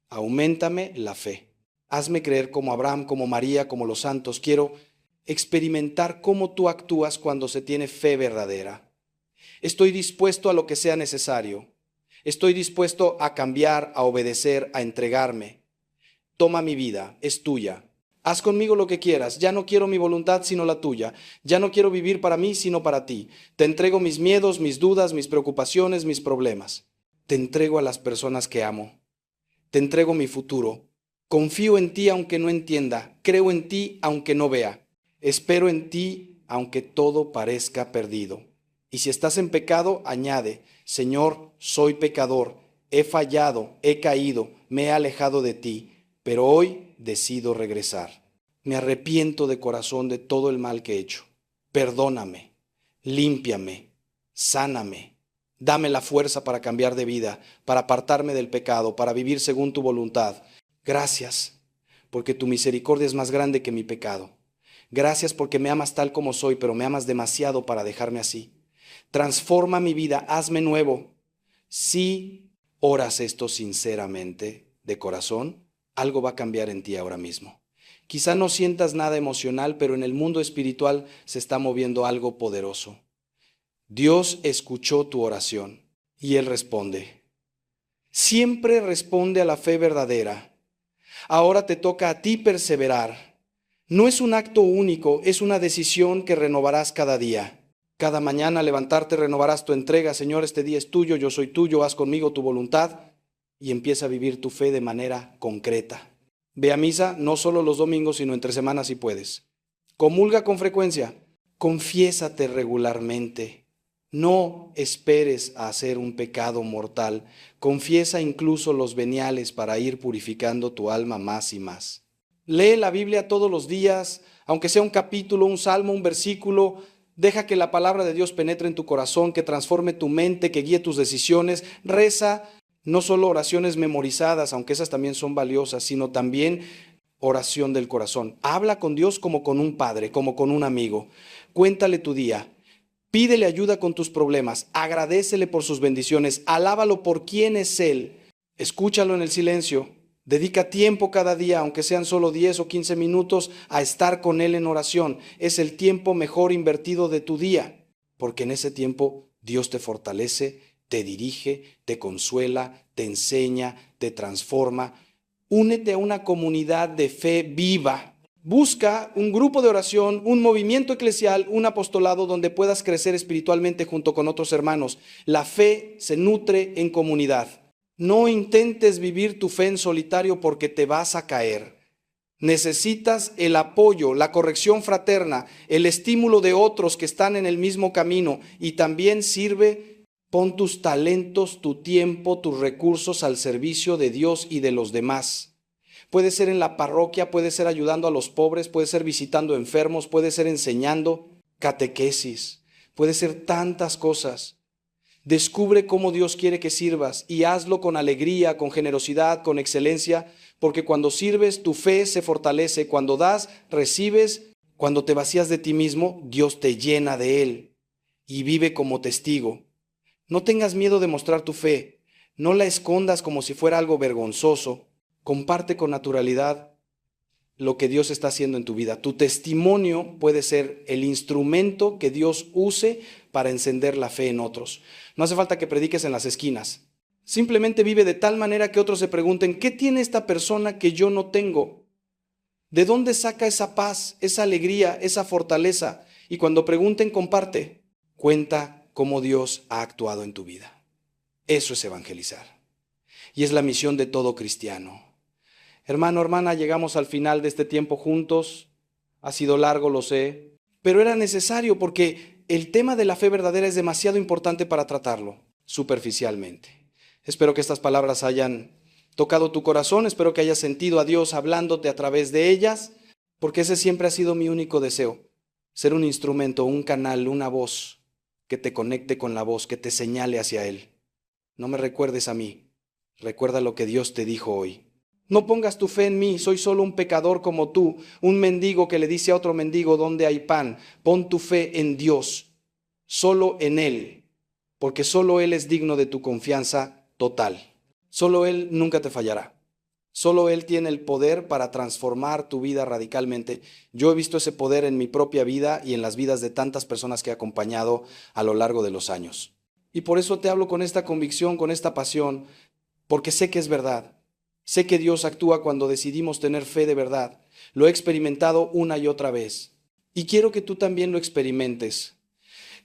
Auméntame la fe. Hazme creer como Abraham, como María, como los santos. Quiero experimentar cómo tú actúas cuando se tiene fe verdadera. Estoy dispuesto a lo que sea necesario. Estoy dispuesto a cambiar, a obedecer, a entregarme. Toma mi vida, es tuya. Haz conmigo lo que quieras. Ya no quiero mi voluntad sino la tuya. Ya no quiero vivir para mí sino para ti. Te entrego mis miedos, mis dudas, mis preocupaciones, mis problemas. Te entrego a las personas que amo. Te entrego mi futuro. Confío en ti aunque no entienda. Creo en ti aunque no vea. Espero en ti aunque todo parezca perdido. Y si estás en pecado, añade, Señor, soy pecador. He fallado, he caído, me he alejado de ti. Pero hoy decido regresar. Me arrepiento de corazón de todo el mal que he hecho. Perdóname, límpiame, sáname. Dame la fuerza para cambiar de vida, para apartarme del pecado, para vivir según tu voluntad. Gracias, porque tu misericordia es más grande que mi pecado. Gracias porque me amas tal como soy, pero me amas demasiado para dejarme así. Transforma mi vida, hazme nuevo. Si oras esto sinceramente, de corazón, algo va a cambiar en ti ahora mismo. Quizá no sientas nada emocional, pero en el mundo espiritual se está moviendo algo poderoso. Dios escuchó tu oración y Él responde. Siempre responde a la fe verdadera. Ahora te toca a ti perseverar. No es un acto único, es una decisión que renovarás cada día. Cada mañana al levantarte renovarás tu entrega. Señor, este día es tuyo, yo soy tuyo, haz conmigo tu voluntad. Y empieza a vivir tu fe de manera concreta. Ve a misa no solo los domingos, sino entre semanas si puedes. Comulga con frecuencia. Confiésate regularmente. No esperes a hacer un pecado mortal. Confiesa incluso los veniales para ir purificando tu alma más y más. Lee la Biblia todos los días, aunque sea un capítulo, un salmo, un versículo. Deja que la palabra de Dios penetre en tu corazón, que transforme tu mente, que guíe tus decisiones. Reza No solo oraciones memorizadas, aunque esas también son valiosas, sino también oración del corazón. Habla con Dios como con un padre, como con un amigo. Cuéntale tu día. Pídele ayuda con tus problemas. Agradécele por sus bendiciones. Alábalo por quién es Él. Escúchalo en el silencio. Dedica tiempo cada día, aunque sean solo 10 o 15 minutos, a estar con Él en oración. Es el tiempo mejor invertido de tu día, porque en ese tiempo Dios te fortalece, te dirige, te consuela, te enseña, te transforma. Únete a una comunidad de fe viva. Busca un grupo de oración, un movimiento eclesial, un apostolado donde puedas crecer espiritualmente junto con otros hermanos. La fe se nutre en comunidad. No intentes vivir tu fe en solitario porque te vas a caer. Necesitas el apoyo, la corrección fraterna, el estímulo de otros que están en el mismo camino, y también pon tus talentos, tu tiempo, tus recursos al servicio de Dios y de los demás. Puede ser en la parroquia, puede ser ayudando a los pobres, puede ser visitando enfermos, puede ser enseñando catequesis, puede ser tantas cosas. Descubre cómo Dios quiere que sirvas y hazlo con alegría, con generosidad, con excelencia, porque cuando sirves tu fe se fortalece, cuando das, recibes, cuando te vacías de ti mismo, Dios te llena de Él y vive como testigo. No tengas miedo de mostrar tu fe, no la escondas como si fuera algo vergonzoso, comparte con naturalidad lo que Dios está haciendo en tu vida. Tu testimonio puede ser el instrumento que Dios use para encender la fe en otros. No hace falta que prediques en las esquinas. Simplemente vive de tal manera que otros se pregunten, ¿qué tiene esta persona que yo no tengo? ¿De dónde saca esa paz, esa alegría, esa fortaleza? Y cuando pregunten, comparte. Cuenta cómo Dios ha actuado en tu vida. Eso es evangelizar. Y es la misión de todo cristiano. Hermano, hermana, llegamos al final de este tiempo juntos. Ha sido largo, lo sé, pero era necesario porque el tema de la fe verdadera es demasiado importante para tratarlo superficialmente. Espero que estas palabras hayan tocado tu corazón, espero que hayas sentido a Dios hablándote a través de ellas, porque ese siempre ha sido mi único deseo, ser un instrumento, un canal, una voz que te conecte con la voz, que te señale hacia Él. No me recuerdes a mí, recuerda lo que Dios te dijo hoy. No pongas tu fe en mí, soy solo un pecador como tú, un mendigo que le dice a otro mendigo dónde hay pan. Pon tu fe en Dios, solo en Él, porque solo Él es digno de tu confianza total. Solo Él nunca te fallará. Solo Él tiene el poder para transformar tu vida radicalmente. Yo he visto ese poder en mi propia vida y en las vidas de tantas personas que he acompañado a lo largo de los años. Y por eso te hablo con esta convicción, con esta pasión, porque sé que es verdad. Sé que Dios actúa cuando decidimos tener fe de verdad. Lo he experimentado una y otra vez. Y quiero que tú también lo experimentes.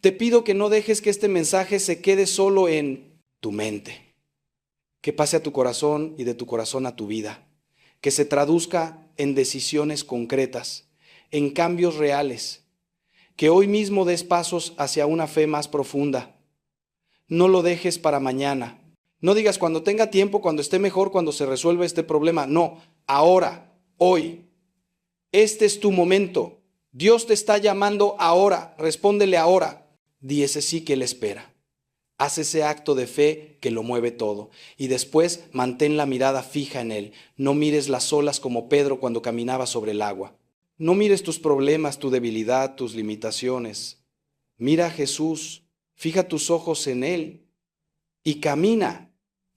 Te pido que no dejes que este mensaje se quede solo en tu mente. Que pase a tu corazón y de tu corazón a tu vida. Que se traduzca en decisiones concretas, en cambios reales. Que hoy mismo des pasos hacia una fe más profunda. No lo dejes para mañana. No digas cuando tenga tiempo, cuando esté mejor, cuando se resuelva este problema. No, ahora, hoy. Este es tu momento. Dios te está llamando ahora. Respóndele ahora. Di ese sí que Él espera. Haz ese acto de fe que lo mueve todo. Y después mantén la mirada fija en Él. No mires las olas como Pedro cuando caminaba sobre el agua. No mires tus problemas, tu debilidad, tus limitaciones. Mira a Jesús. Fija tus ojos en Él. Y camina.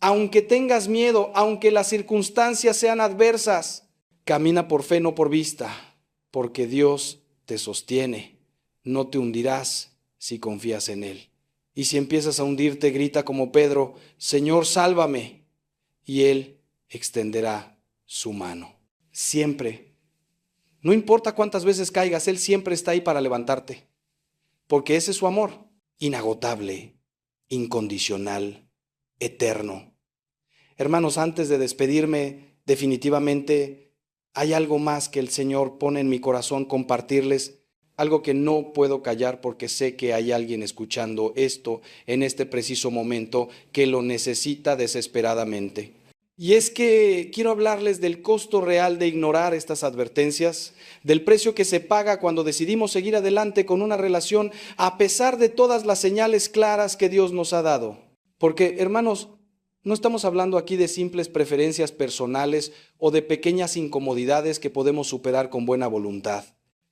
Aunque tengas miedo, aunque las circunstancias sean adversas, camina por fe, no por vista, porque Dios te sostiene. No te hundirás si confías en Él. Y si empiezas a hundirte, grita como Pedro, Señor, sálvame. Y Él extenderá su mano. Siempre. No importa cuántas veces caigas, Él siempre está ahí para levantarte. Porque ese es su amor, inagotable, incondicional, eterno. Hermanos, antes de despedirme, definitivamente hay algo más que el Señor pone en mi corazón compartirles, algo que no puedo callar porque sé que hay alguien escuchando esto en este preciso momento que lo necesita desesperadamente. Y es que quiero hablarles del costo real de ignorar estas advertencias, del precio que se paga cuando decidimos seguir adelante con una relación a pesar de todas las señales claras que Dios nos ha dado. Porque, hermanos, No estamos hablando aquí de simples preferencias personales o de pequeñas incomodidades que podemos superar con buena voluntad.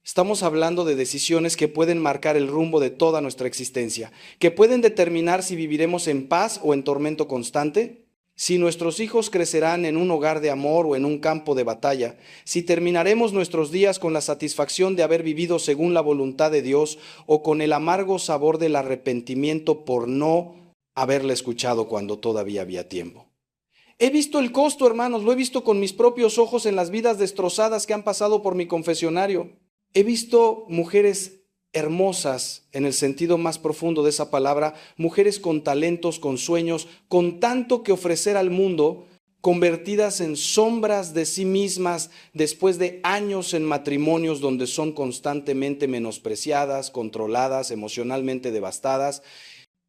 Estamos hablando de decisiones que pueden marcar el rumbo de toda nuestra existencia, que pueden determinar si viviremos en paz o en tormento constante, si nuestros hijos crecerán en un hogar de amor o en un campo de batalla, si terminaremos nuestros días con la satisfacción de haber vivido según la voluntad de Dios o con el amargo sabor del arrepentimiento por no haberle escuchado cuando todavía había tiempo. He visto el costo, hermanos, lo he visto con mis propios ojos en las vidas destrozadas que han pasado por mi confesionario. He visto mujeres hermosas en el sentido más profundo de esa palabra, mujeres con talentos, con sueños, con tanto que ofrecer al mundo, convertidas en sombras de sí mismas después de años en matrimonios donde son constantemente menospreciadas, controladas, emocionalmente devastadas.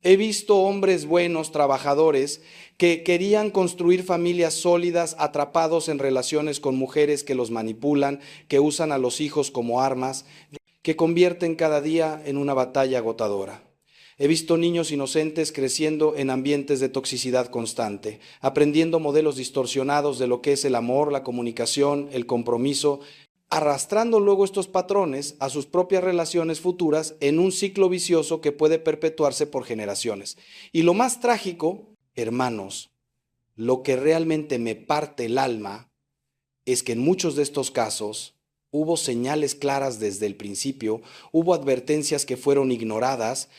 He visto hombres buenos, trabajadores, que querían construir familias sólidas, atrapados en relaciones con mujeres que los manipulan, que usan a los hijos como armas, que convierten cada día en una batalla agotadora. He visto niños inocentes creciendo en ambientes de toxicidad constante, aprendiendo modelos distorsionados de lo que es el amor, la comunicación, el compromiso, arrastrando luego estos patrones a sus propias relaciones futuras en un ciclo vicioso que puede perpetuarse por generaciones. Y lo más trágico, hermanos, lo que realmente me parte el alma es que en muchos de estos casos hubo señales claras desde el principio, hubo advertencias que fueron ignoradas,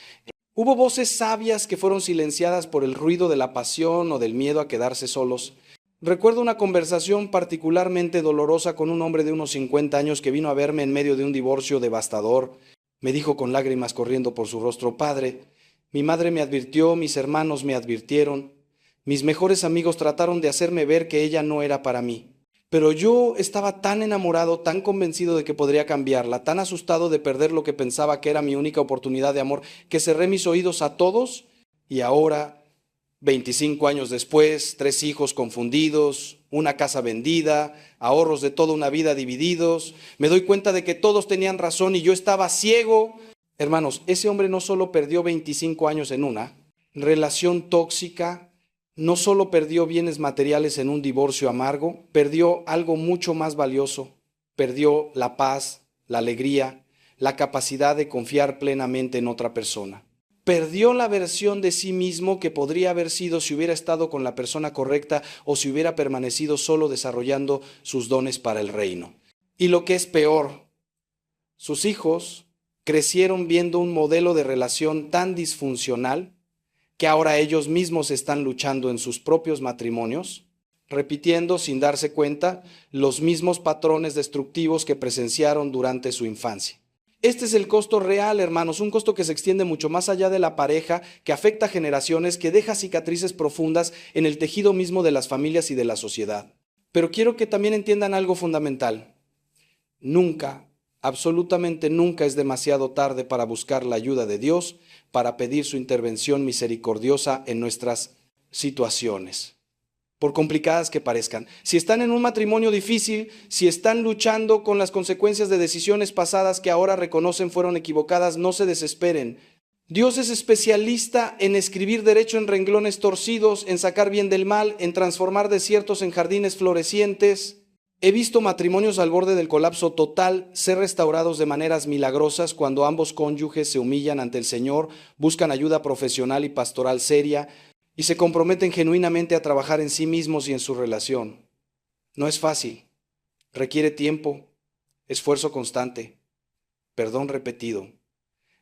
hubo voces sabias que fueron silenciadas por el ruido de la pasión o del miedo a quedarse solos. Recuerdo una conversación particularmente dolorosa con un hombre de unos 50 años que vino a verme en medio de un divorcio devastador. Me dijo con lágrimas corriendo por su rostro: Padre, mi madre me advirtió, mis hermanos me advirtieron, mis mejores amigos trataron de hacerme ver que ella no era para mí. Pero yo estaba tan enamorado, tan convencido de que podría cambiarla, tan asustado de perder lo que pensaba que era mi única oportunidad de amor, que cerré mis oídos a todos y ahora, 25 años después, 3 hijos confundidos, una casa vendida, ahorros de toda una vida divididos, me doy cuenta de que todos tenían razón y yo estaba ciego. Hermanos, ese hombre no solo perdió 25 años en una relación tóxica, no solo perdió bienes materiales en un divorcio amargo, perdió algo mucho más valioso, perdió la paz, la alegría, la capacidad de confiar plenamente en otra persona. Perdió la versión de sí mismo que podría haber sido si hubiera estado con la persona correcta o si hubiera permanecido solo desarrollando sus dones para el reino. Y lo que es peor, sus hijos crecieron viendo un modelo de relación tan disfuncional que ahora ellos mismos están luchando en sus propios matrimonios, repitiendo sin darse cuenta los mismos patrones destructivos que presenciaron durante su infancia. Este es el costo real, hermanos, un costo que se extiende mucho más allá de la pareja, que afecta a generaciones, que deja cicatrices profundas en el tejido mismo de las familias y de la sociedad. Pero quiero que también entiendan algo fundamental. Nunca, absolutamente nunca es demasiado tarde para buscar la ayuda de Dios, para pedir su intervención misericordiosa en nuestras situaciones, por complicadas que parezcan. Si están en un matrimonio difícil, si están luchando con las consecuencias de decisiones pasadas que ahora reconocen fueron equivocadas, no se desesperen. Dios es especialista en escribir derecho en renglones torcidos, en sacar bien del mal, en transformar desiertos en jardines florecientes. He visto matrimonios al borde del colapso total ser restaurados de maneras milagrosas cuando ambos cónyuges se humillan ante el Señor, buscan ayuda profesional y pastoral seria y se comprometen genuinamente a trabajar en sí mismos y en su relación. No es fácil, requiere tiempo, esfuerzo constante, perdón repetido,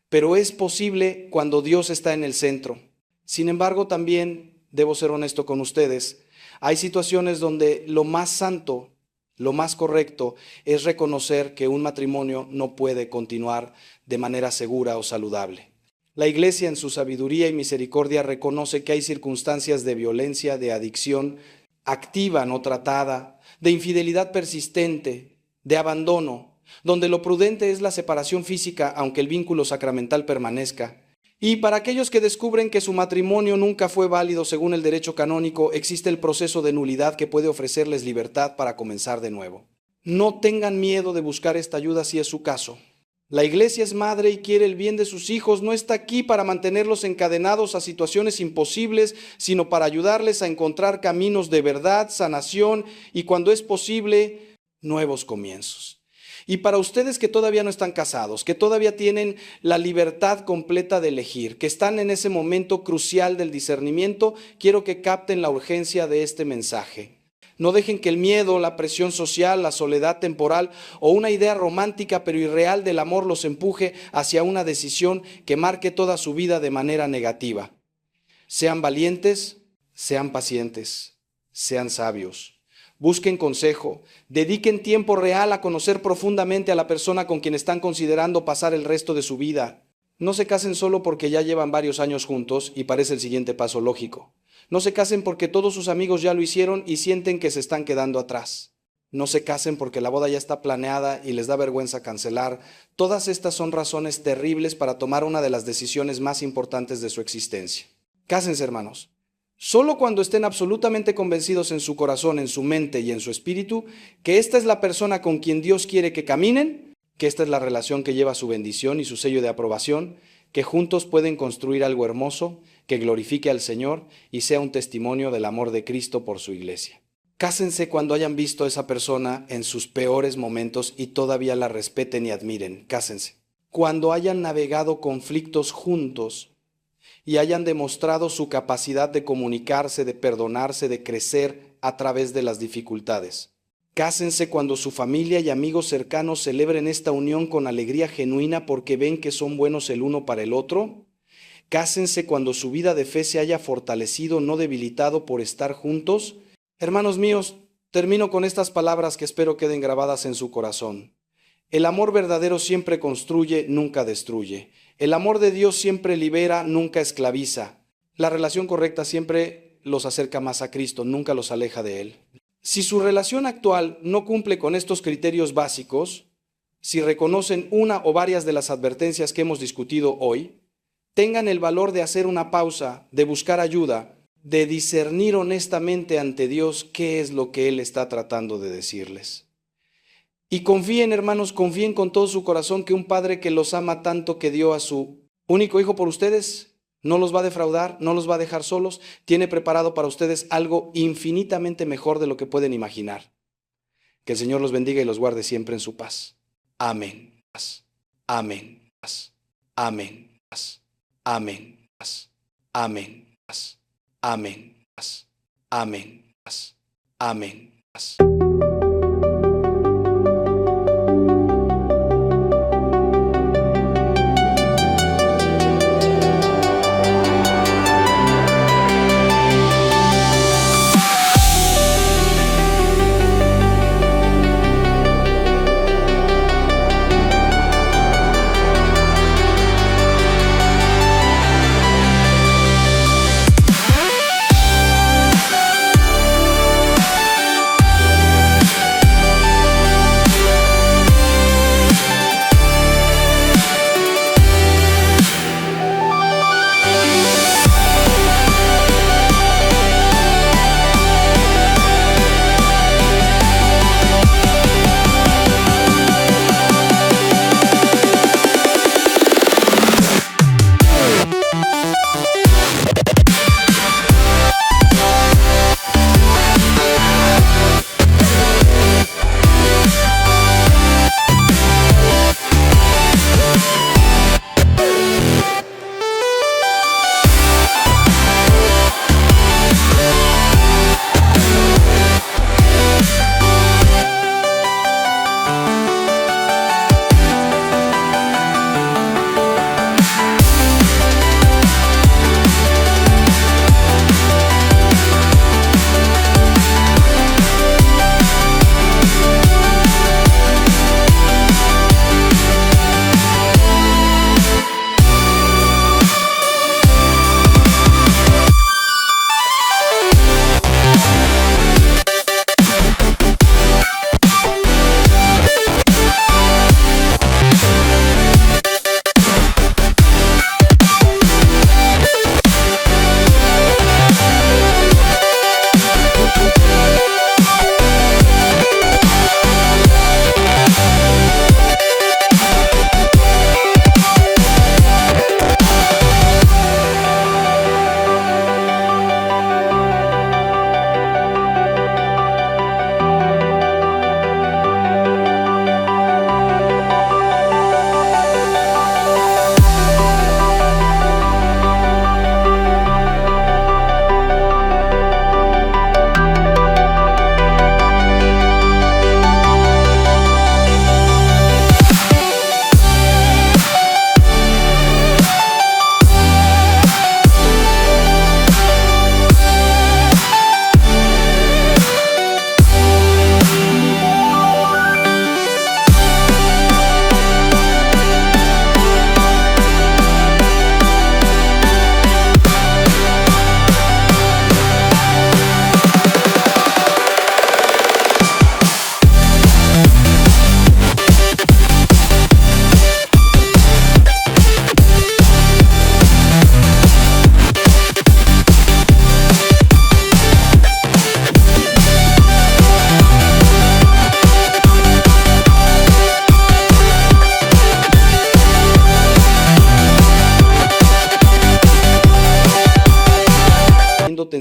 pero es posible cuando Dios está en el centro. Sin embargo, también debo ser honesto con ustedes, hay situaciones donde lo más santo, lo más correcto es reconocer que un matrimonio no puede continuar de manera segura o saludable. La Iglesia en su sabiduría y misericordia reconoce que hay circunstancias de violencia, de adicción activa no tratada, de infidelidad persistente, de abandono, donde lo prudente es la separación física aunque el vínculo sacramental permanezca. Y para aquellos que descubren que su matrimonio nunca fue válido según el derecho canónico, existe el proceso de nulidad que puede ofrecerles libertad para comenzar de nuevo. No tengan miedo de buscar esta ayuda si es su caso. La iglesia es madre y quiere el bien de sus hijos. No está aquí para mantenerlos encadenados a situaciones imposibles, sino para ayudarles a encontrar caminos de verdad, sanación y, cuando es posible, nuevos comienzos. Y para ustedes que todavía no están casados, que todavía tienen la libertad completa de elegir, que están en ese momento crucial del discernimiento, quiero que capten la urgencia de este mensaje. No dejen que el miedo, la presión social, la soledad temporal o una idea romántica pero irreal del amor los empuje hacia una decisión que marque toda su vida de manera negativa. Sean valientes, sean pacientes, sean sabios. Busquen consejo, dediquen tiempo real a conocer profundamente a la persona con quien están considerando pasar el resto de su vida. No se casen solo porque ya llevan varios años juntos y parece el siguiente paso lógico. No se casen porque todos sus amigos ya lo hicieron y sienten que se están quedando atrás. No se casen porque la boda ya está planeada y les da vergüenza cancelar. Todas estas son razones terribles para tomar una de las decisiones más importantes de su existencia. Cásense, hermanos. Solo cuando estén absolutamente convencidos en su corazón, en su mente y en su espíritu, que esta es la persona con quien Dios quiere que caminen, que esta es la relación que lleva su bendición y su sello de aprobación, que juntos pueden construir algo hermoso, que glorifique al Señor y sea un testimonio del amor de Cristo por su iglesia. Cásense cuando hayan visto a esa persona en sus peores momentos y todavía la respeten y admiren. Cásense. Cuando hayan navegado conflictos juntos y hayan demostrado su capacidad de comunicarse, de perdonarse, de crecer a través de las dificultades. Cásense cuando su familia y amigos cercanos celebren esta unión con alegría genuina porque ven que son buenos el uno para el otro. Cásense cuando su vida de fe se haya fortalecido, no debilitado por estar juntos. Hermanos míos, termino con estas palabras que espero queden grabadas en su corazón. El amor verdadero siempre construye, nunca destruye. El amor de Dios siempre libera, nunca esclaviza. La relación correcta siempre los acerca más a Cristo, nunca los aleja de Él. Si su relación actual no cumple con estos criterios básicos, si reconocen una o varias de las advertencias que hemos discutido hoy, tengan el valor de hacer una pausa, de buscar ayuda, de discernir honestamente ante Dios qué es lo que Él está tratando de decirles. Y confíen, hermanos, confíen con todo su corazón que un Padre que los ama tanto, que dio a su único Hijo por ustedes, no los va a defraudar, no los va a dejar solos, tiene preparado para ustedes algo infinitamente mejor de lo que pueden imaginar. Que el Señor los bendiga y los guarde siempre en su paz. Amén. Paz. Amén. Paz. Amén. Paz. Amén. Paz. Amén. Paz. Amén. Paz. Amén. Paz. Amén. Paz.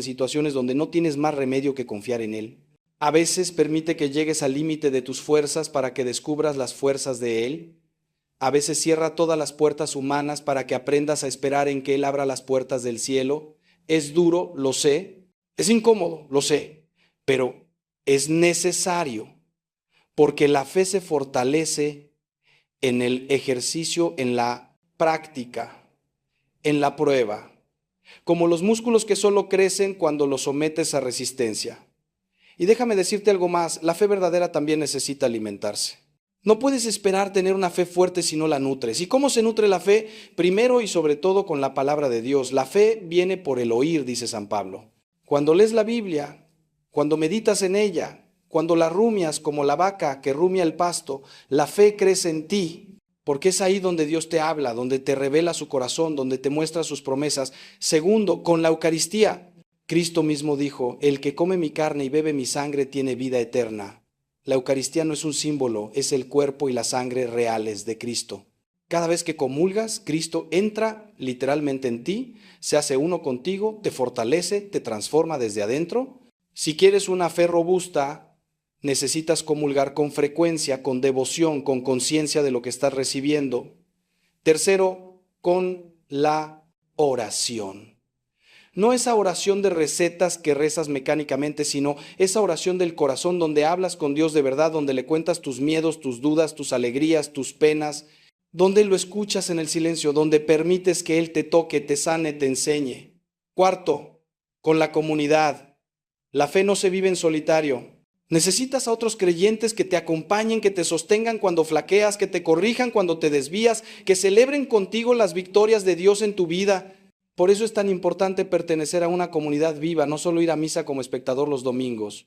situaciones donde no tienes más remedio que confiar en Él. A veces permite que llegues al límite de tus fuerzas para que descubras las fuerzas de Él. A veces cierra todas las puertas humanas para que aprendas a esperar en que Él abra las puertas del cielo. Es duro, lo sé. Es incómodo, lo sé. Pero es necesario, porque la fe se fortalece en el ejercicio, en la práctica, en la prueba, como los músculos que solo crecen cuando los sometes a resistencia. Y déjame decirte algo más, la fe verdadera también necesita alimentarse. No puedes esperar tener una fe fuerte si no la nutres. ¿Y cómo se nutre la fe? Primero y sobre todo con la palabra de Dios. La fe viene por el oír, dice San Pablo. Cuando lees la Biblia, cuando meditas en ella, cuando la rumias como la vaca que rumia el pasto, la fe crece en ti, porque es ahí donde Dios te habla, donde te revela su corazón, donde te muestra sus promesas. Segundo, con la Eucaristía. Cristo mismo dijo, el que come mi carne y bebe mi sangre tiene vida eterna. La Eucaristía no es un símbolo, es el cuerpo y la sangre reales de Cristo. Cada vez que comulgas, Cristo entra literalmente en ti, se hace uno contigo, te fortalece, te transforma desde adentro. Si quieres una fe robusta, necesitas comulgar con frecuencia, con devoción, con conciencia de lo que estás recibiendo. Tercero, con la oración. No esa oración de recetas que rezas mecánicamente, sino esa oración del corazón donde hablas con Dios de verdad, donde le cuentas tus miedos, tus dudas, tus alegrías, tus penas, donde lo escuchas en el silencio, donde permites que Él te toque, te sane, te enseñe. Cuarto, con la comunidad. La fe no se vive en solitario. Necesitas a otros creyentes que te acompañen, que te sostengan cuando flaqueas, que te corrijan cuando te desvías, que celebren contigo las victorias de Dios en tu vida. Por eso es tan importante pertenecer a una comunidad viva, no solo ir a misa como espectador los domingos.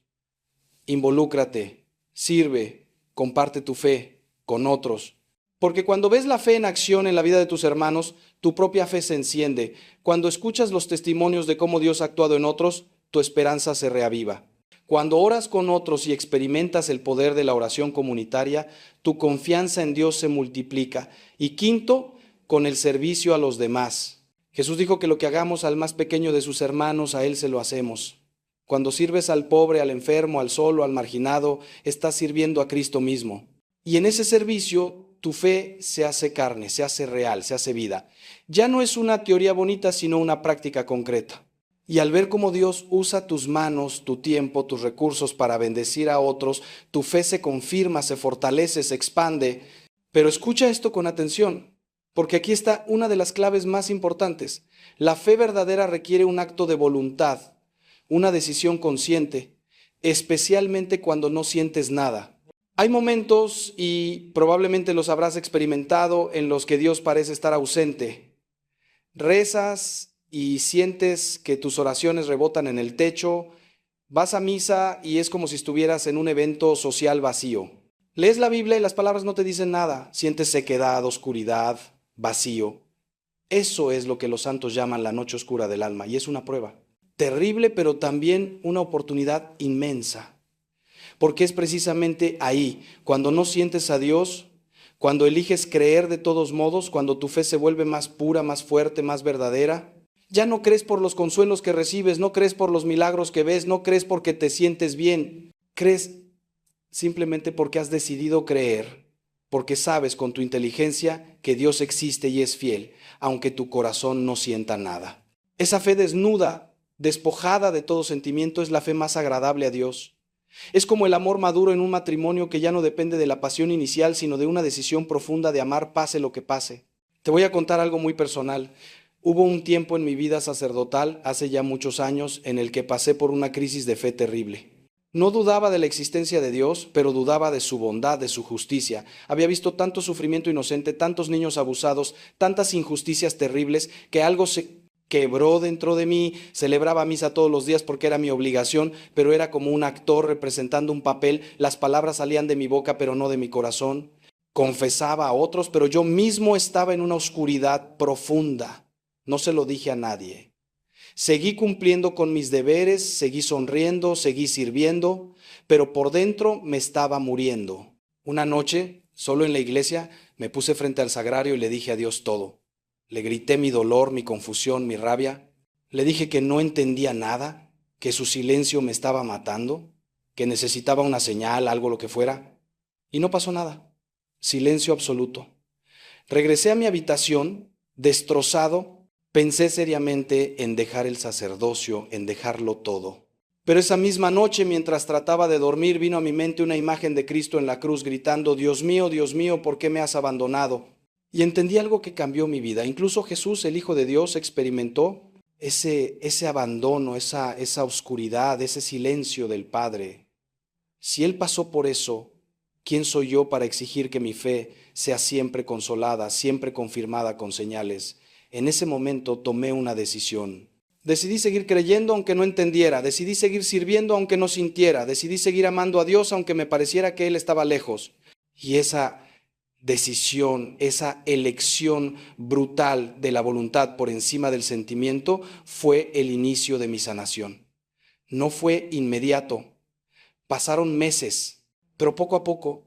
Involúcrate, sirve, comparte tu fe con otros. Porque cuando ves la fe en acción en la vida de tus hermanos, tu propia fe se enciende. Cuando escuchas los testimonios de cómo Dios ha actuado en otros, tu esperanza se reaviva. Cuando oras con otros y experimentas el poder de la oración comunitaria, tu confianza en Dios se multiplica. Y quinto, con el servicio a los demás. Jesús dijo que lo que hagamos al más pequeño de sus hermanos, a Él se lo hacemos. Cuando sirves al pobre, al enfermo, al solo, al marginado, estás sirviendo a Cristo mismo. Y en ese servicio, tu fe se hace carne, se hace real, se hace vida. Ya no es una teoría bonita, sino una práctica concreta. Y al ver cómo Dios usa tus manos, tu tiempo, tus recursos para bendecir a otros, tu fe se confirma, se fortalece, se expande. Pero escucha esto con atención. Porque aquí está una de las claves más importantes. La fe verdadera requiere un acto de voluntad, una decisión consciente, especialmente cuando no sientes nada. Hay momentos, y probablemente los habrás experimentado, en los que Dios parece estar ausente. Rezas y sientes que tus oraciones rebotan en el techo, vas a misa y es como si estuvieras en un evento social vacío. Lees la Biblia y las palabras no te dicen nada, sientes sequedad, oscuridad, vacío. Eso es lo que los santos llaman la noche oscura del alma, y es una prueba terrible, pero también una oportunidad inmensa, porque es precisamente ahí, cuando no sientes a Dios, cuando eliges creer de todos modos, cuando tu fe se vuelve más pura, más fuerte, más verdadera. Ya no crees por los consuelos que recibes, no crees por los milagros que ves, no crees porque te sientes bien, crees simplemente porque has decidido creer, porque sabes con tu inteligencia que Dios existe y es fiel, aunque tu corazón no sienta nada. Esa fe desnuda, despojada de todo sentimiento, es la fe más agradable a Dios. Es como el amor maduro en un matrimonio que ya no depende de la pasión inicial, sino de una decisión profunda de amar pase lo que pase. Te voy a contar algo muy personal. Hubo un tiempo en mi vida sacerdotal, hace ya muchos años, en el que pasé por una crisis de fe terrible. No dudaba de la existencia de Dios, pero dudaba de su bondad, de su justicia. Había visto tanto sufrimiento inocente, tantos niños abusados, tantas injusticias terribles, que algo se quebró dentro de mí. Celebraba misa todos los días porque era mi obligación, pero era como un actor representando un papel. Las palabras salían de mi boca, pero no de mi corazón. Confesaba a otros, pero yo mismo estaba en una oscuridad profunda. No se lo dije a nadie. Seguí cumpliendo con mis deberes, seguí sonriendo, seguí sirviendo, pero por dentro me estaba muriendo. Una noche, solo en la iglesia, me puse frente al sagrario y le dije a Dios todo. Le grité mi dolor, mi confusión, mi rabia. Le dije que no entendía nada, que su silencio me estaba matando, que necesitaba una señal, algo lo que fuera, y no pasó nada. Silencio absoluto. Regresé a mi habitación, destrozado, pensé seriamente en dejar el sacerdocio, en dejarlo todo. Pero esa misma noche, mientras trataba de dormir, vino a mi mente una imagen de Cristo en la cruz gritando, Dios mío, ¿por qué me has abandonado? Y entendí algo que cambió mi vida. Incluso Jesús, el Hijo de Dios, experimentó ese abandono, esa oscuridad, ese silencio del Padre. Si Él pasó por eso, ¿quién soy yo para exigir que mi fe sea siempre consolada, siempre confirmada con señales? En ese momento tomé una decisión. Decidí seguir creyendo aunque no entendiera, decidí seguir sirviendo aunque no sintiera, decidí seguir amando a Dios aunque me pareciera que Él estaba lejos. Y esa decisión, esa elección brutal de la voluntad por encima del sentimiento fue el inicio de mi sanación. No fue inmediato, pasaron meses, pero poco a poco,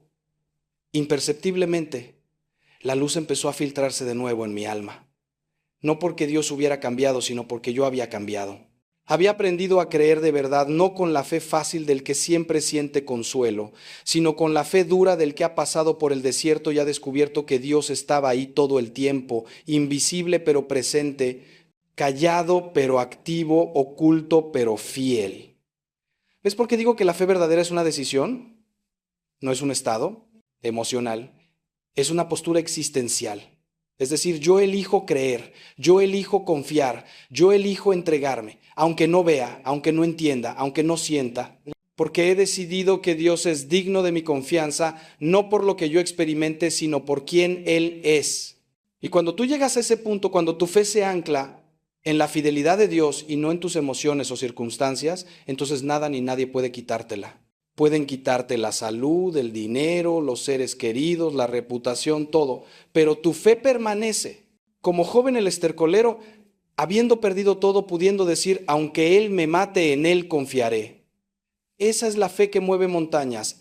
imperceptiblemente, la luz empezó a filtrarse de nuevo en mi alma. No porque Dios hubiera cambiado, sino porque yo había cambiado. Había aprendido a creer de verdad, no con la fe fácil del que siempre siente consuelo, sino con la fe dura del que ha pasado por el desierto y ha descubierto que Dios estaba ahí todo el tiempo, invisible pero presente, callado pero activo, oculto pero fiel. ¿Ves por qué digo que la fe verdadera es una decisión? No es un estado emocional, es una postura existencial. Es decir, yo elijo creer, yo elijo confiar, yo elijo entregarme, aunque no vea, aunque no entienda, aunque no sienta, porque he decidido que Dios es digno de mi confianza, no por lo que yo experimente, sino por quien Él es. Y cuando tú llegas a ese punto, cuando tu fe se ancla en la fidelidad de Dios y no en tus emociones o circunstancias, entonces nada ni nadie puede quitártela. Pueden quitarte la salud, el dinero, los seres queridos, la reputación, todo. Pero tu fe permanece. Como joven el estercolero, habiendo perdido todo, pudiendo decir, aunque Él me mate, en Él confiaré. Esa es la fe que mueve montañas.